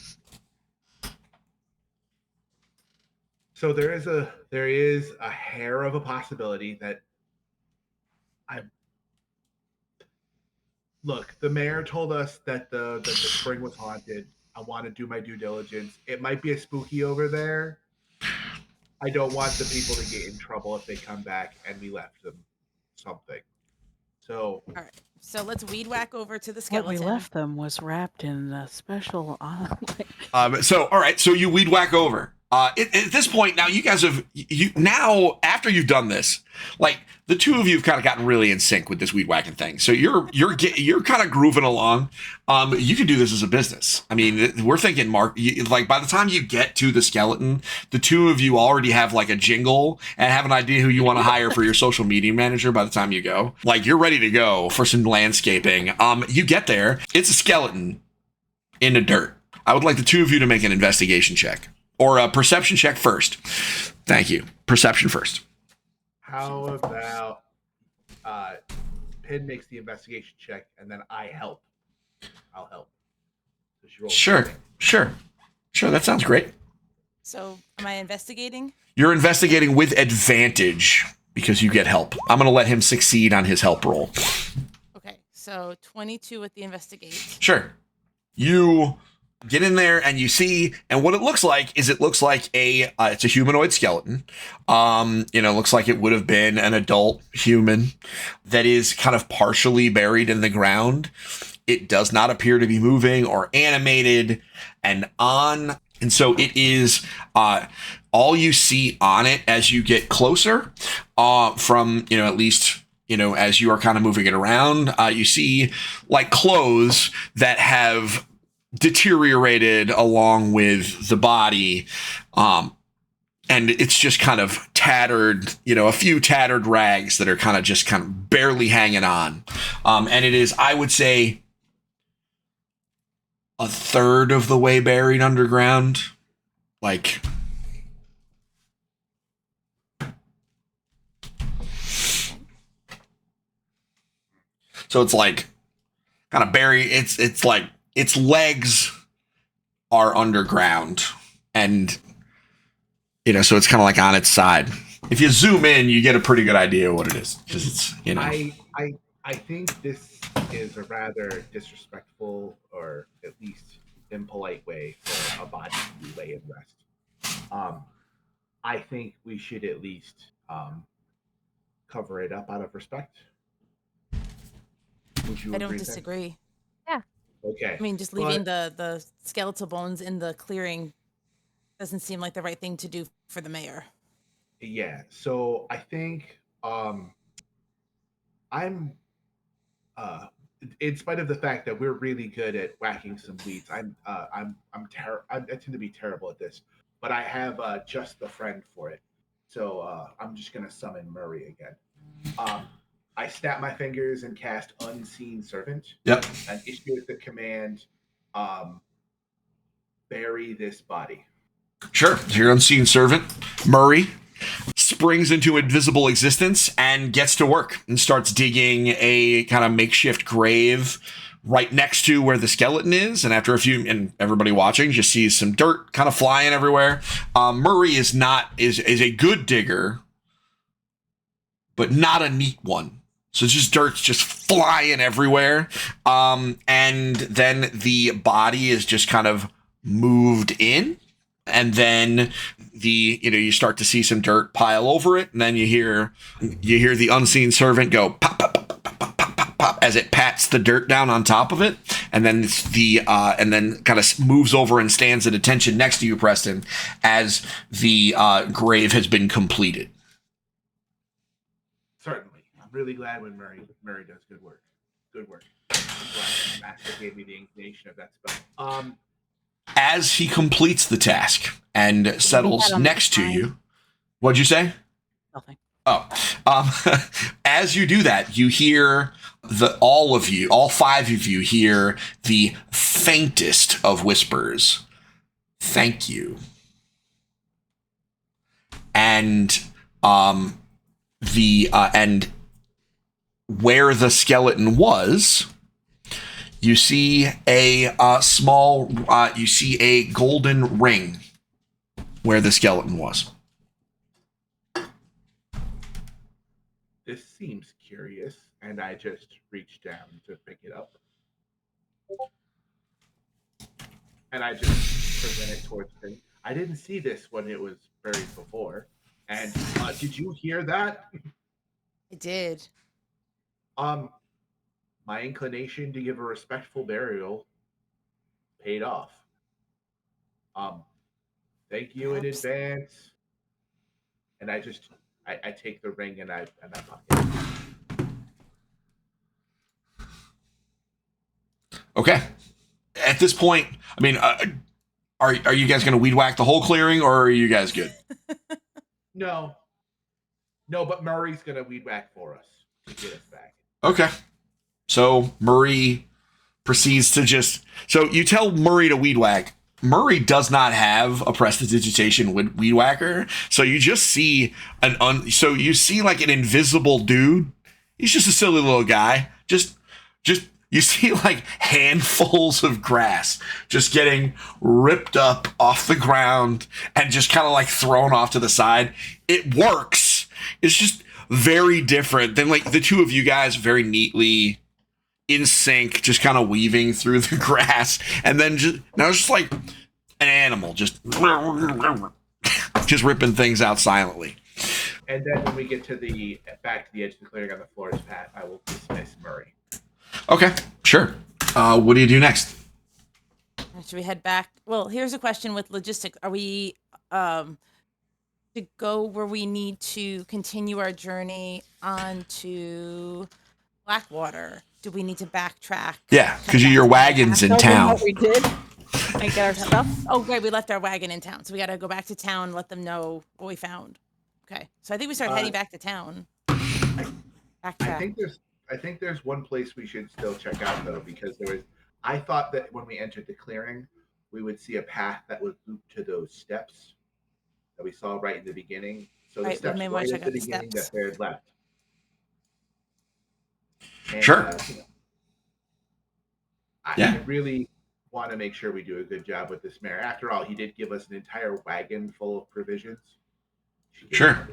So there is a hair of a possibility that look, the mayor told us that the spring was haunted. I want to do my due diligence. It might be a spooky over there. I don't want the people to get in trouble if they come back and we left them something. So, all right. So let's weed whack over to the skeleton. What we left them was wrapped in a special. So all right, so you weed whack over. At this point, now you guys have now after you've done this, like the two of you have kind of gotten really in sync with this weed whacking thing. So you're kind of grooving along. You can do this as a business. I mean, we're thinking, Mark, like by the time you get to the skeleton, the two of you already have like a jingle and have an idea who you want to hire for your social media manager. By the time you go, like you're ready to go for some landscaping. You get there, it's a skeleton in the dirt. I would like the two of you to make an investigation check. Or a perception check first. Thank you. Perception first. How about Pin makes the investigation check and then I help. I'll help. So Sure. That sounds great. So am I investigating? You're investigating with advantage because you get help. I'm going to let him succeed on his help roll. Okay, so 22 with the investigate. Sure. You get in there and you see, and what it looks like is it's a humanoid skeleton. Looks like it would have been an adult human that is kind of partially buried in the ground. It does not appear to be moving or animated, and so it is, all you see on it as you get closer, from, at least, as you are kind of moving it around, you see like clothes that have deteriorated along with the body, and it's just kind of tattered, a few tattered rags that are kind of barely hanging on, and it is, I would say, a third of the way buried underground, like so it's like kind of buried. It's like its legs are underground, and so it's kind of like on its side. If you zoom in, you get a pretty good idea of what it is, because it's I think this is a rather disrespectful, or at least impolite way for a body to lay and rest. I think we should at least cover it up out of respect. Would you I don't agree disagree. Yeah. Okay. I mean, just leaving the skeletal bones in the clearing doesn't seem like the right thing to do for the mayor. Yeah. So I think I'm in spite of the fact that we're really good at whacking some weeds, I tend to be terrible at this, but I have just the friend for it. So I'm just gonna summon Murray again. I snap my fingers and cast Unseen Servant. Yep. And issue the command, bury this body. Sure. Your unseen servant, Murray, springs into invisible existence and gets to work and starts digging a kind of makeshift grave right next to where the skeleton is. And after a few, and everybody watching just sees some dirt kind of flying everywhere. Murray is a good digger, but not a neat one. So it's just dirt's just flying everywhere. And then the body is just kind of moved in. And then you start to see some dirt pile over it. And then you hear the unseen servant go pop, pop, pop, pop, pop, pop, pop, pop, as it pats the dirt down on top of it. And then and then kind of moves over and stands at attention next to you, Preston, as the grave has been completed. Certainly. I'm really glad when Murray does good work. Good work. I'm glad the master gave me the inclination of that spell. As he completes the task and settles next to you, what'd you say? Nothing. Oh, as you do that, you hear all five of you hear the faintest of whispers. Thank you. And and where the skeleton was, you see a golden ring where the skeleton was. This seems curious, and I just reach down to pick it up. And I just present it towards him. I didn't see this when it was buried before. And did you hear that? I did. My inclination to give a respectful burial paid off. Thank you in advance. And I take the ring and I buck it. Okay. At this point, I mean, are you guys going to weed whack the whole clearing, or are you guys good? No, but Murray's going to weed whack for us to get us back. Okay. So Murray proceeds to just. So you tell Murray to weed whack. Murray does not have a prestidigitation weed whacker, so you just see so you see like an invisible dude. He's just a silly little guy. Just you see like handfuls of grass just getting ripped up off the ground and just kind of like thrown off to the side. It works. It's just very different than like the two of you guys very neatly in sync, just kind of weaving through the grass, and then just like an animal, just ripping things out silently. And then when we get to back to the edge of the clearing on the floor's path, I will dismiss Murray. Okay, sure. What do you do next? Should we head back? Well, here's a question with logistics. Are we to go where we need to continue our journey on to Blackwater? Do we need to backtrack? Yeah, because your wagon's in town. What we did and get our stuff. Oh, great. We left our wagon in town. So we got to go back to town and let them know what we found. Okay. So I think we start heading back to town. Backtrack. I think there's one place we should still check out, though, because I thought that when we entered the clearing, we would see a path that would loop to those steps that we saw right in the beginning. So the steps right at the beginning that they had left. And, sure. I really want to make sure we do a good job with this mayor. After all, he did give us an entire wagon full of provisions. Sure.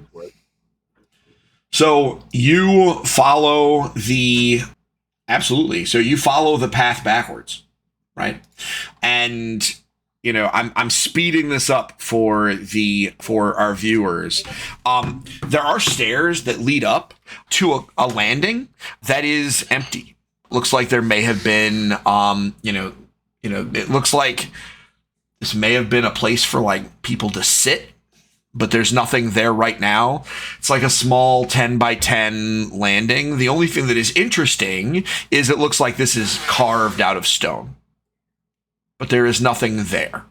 So you follow absolutely. So you follow the path backwards, right? And you know, I'm speeding this up for our viewers. There are stairs that lead up to a landing that is empty. Looks like there may have been, it looks like this may have been a place for like people to sit, but there's nothing there right now. It's like a small 10 by 10 landing. The only thing that is interesting is it looks like this is carved out of stone, but there is nothing there.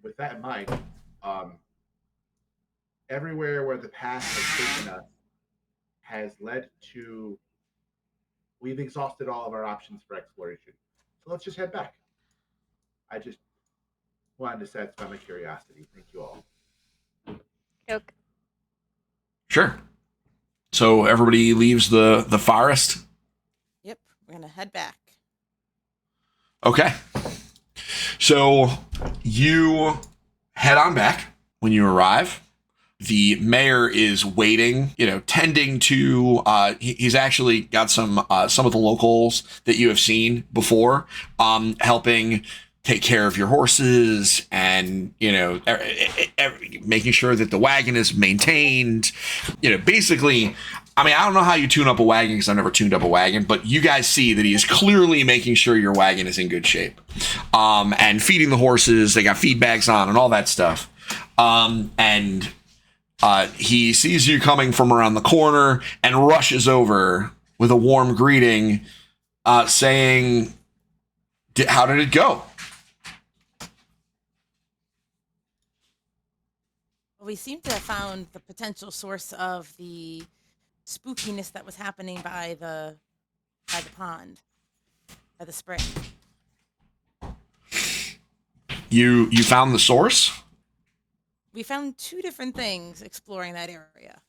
With that in mind, everywhere where the path has taken us has led to, we've exhausted all of our options for exploration. So let's just head back. I just wanted to satisfy my curiosity. Thank you all. Okay. Sure. So everybody leaves the forest? Yep. We're going to head back. Okay. So you head on back. When you arrive, the mayor is waiting, tending to, he's actually got some of the locals that you have seen before, helping take care of your horses and, making sure that the wagon is maintained, basically. I mean, I don't know how you tune up a wagon because I've never tuned up a wagon, but you guys see that he is clearly making sure your wagon is in good shape, and feeding the horses. They got feed bags on and all that stuff. And he sees you coming from around the corner and rushes over with a warm greeting, saying, "How did it go?" Well, we seem to have found the potential source of the spookiness that was happening by the pond, by the spring. You found the source? We found two different things exploring that area.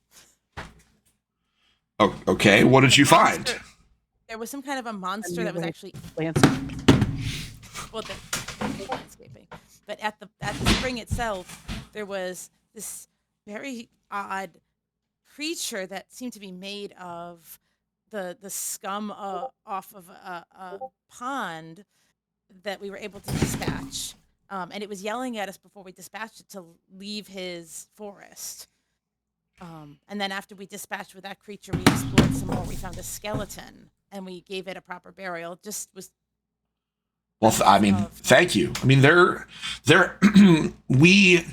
Oh, okay. What did you find? There was some kind of a monster that was actually landscaping. Well, the landscaping, but at the spring itself, there was this very odd creature that seemed to be made of the scum off of a pond that we were able to dispatch. And it was yelling at us before we dispatched it to leave his forest. And then after we dispatched with that creature, we explored some more. We found a skeleton, and we gave it a proper burial. Just was. Well, thank you. I mean, we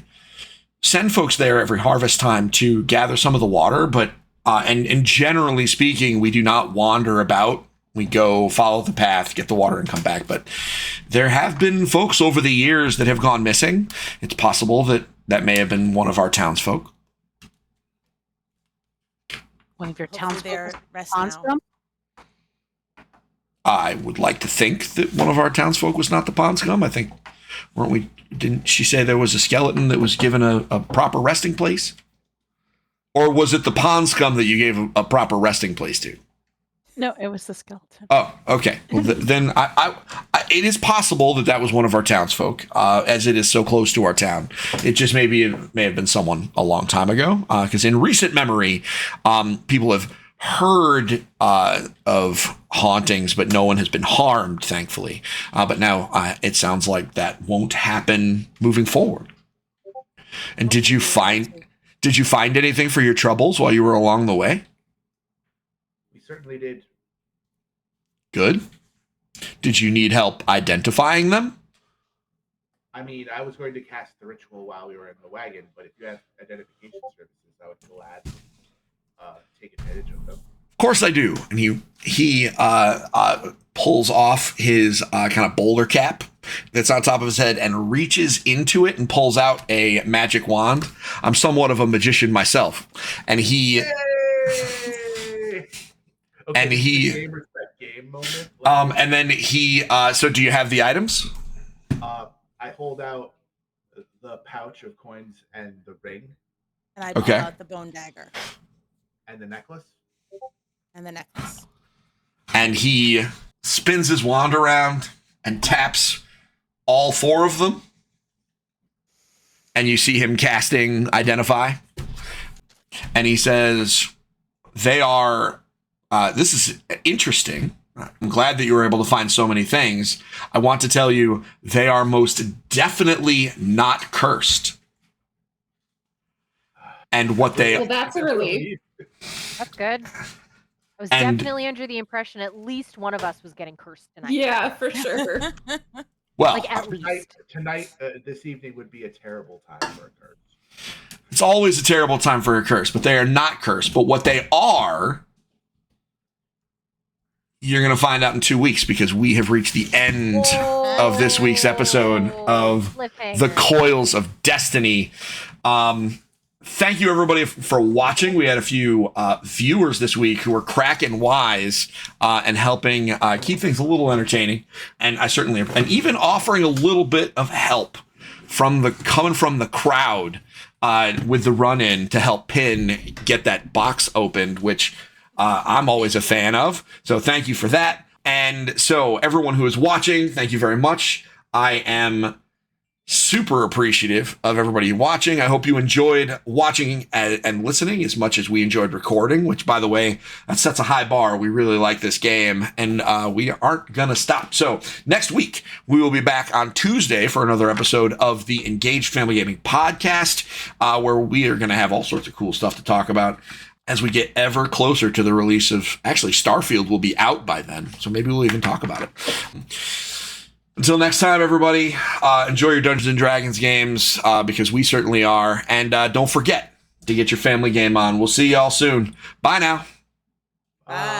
send folks there every harvest time to gather some of the water, but and generally speaking, we do not wander about. We go follow the path, get the water, and come back. But there have been folks over the years that have gone missing. It's possible that may have been one of our townsfolk. One of your Hopefully they're townsfolk rest pond now. scum? I would like to think that one of our townsfolk was not the pond scum. I think, didn't she say there was a skeleton that was given a proper resting place? Or was it the pond scum that you gave a proper resting place to? No, it was the skeleton. Oh, okay. Well, then it is possible that was one of our townsfolk, as it is so close to our town. It just may have been someone a long time ago, because in recent memory, people have heard of hauntings, but no one has been harmed, thankfully. But now it sounds like that won't happen moving forward. And did you find anything for your troubles while you were along the way? We certainly did. Good. Did you need help identifying them? I mean, I was going to cast the ritual while we were in the wagon, but if you have identification services, I would gladly take advantage of them. Of course I do. And he pulls off his kind of bowler cap that's on top of his head and reaches into it and pulls out a magic wand. I'm somewhat of a magician myself. And he... Yay! Okay, and he... game moment. And then he... so do you have the items? I hold out the pouch of coins and the ring. And I pull out the bone dagger. And the necklace. And he spins his wand around and taps all four of them. And you see him casting Identify. And he says, they are, this is interesting. I'm glad that you were able to find so many things. I want to tell you, they are most definitely not cursed. And what they... Well, that's a relief. That's good. I was definitely under the impression at least one of us was getting cursed tonight. Yeah, for sure. Well, like at least. Tonight, this evening would be a terrible time for a curse. It's always a terrible time for a curse, but they are not cursed. But what they are, you're going to find out in 2 weeks, because we have reached the end of this week's episode of the Coils of Destiny. Thank you, everybody, for watching. We had a few viewers this week who were cracking wise and helping keep things a little entertaining. And I certainly, and even offering a little bit of help coming from the crowd with the run-in to help Pin get that box opened, which I'm always a fan of. So thank you for that. And so everyone who is watching, thank you very much. I am super appreciative of everybody watching. I hope you enjoyed watching and listening as much as we enjoyed recording, which, by the way, that sets a high bar. We really like this game, and we aren't going to stop. So next week, we will be back on Tuesday for another episode of the Engaged Family Gaming Podcast, where we are going to have all sorts of cool stuff to talk about as we get ever closer to the release of... Actually, Starfield will be out by then, so maybe we'll even talk about it. Until next time, everybody, enjoy your Dungeons & Dragons games, because we certainly are. And don't forget to get your family game on. We'll see y'all soon. Bye now. Bye.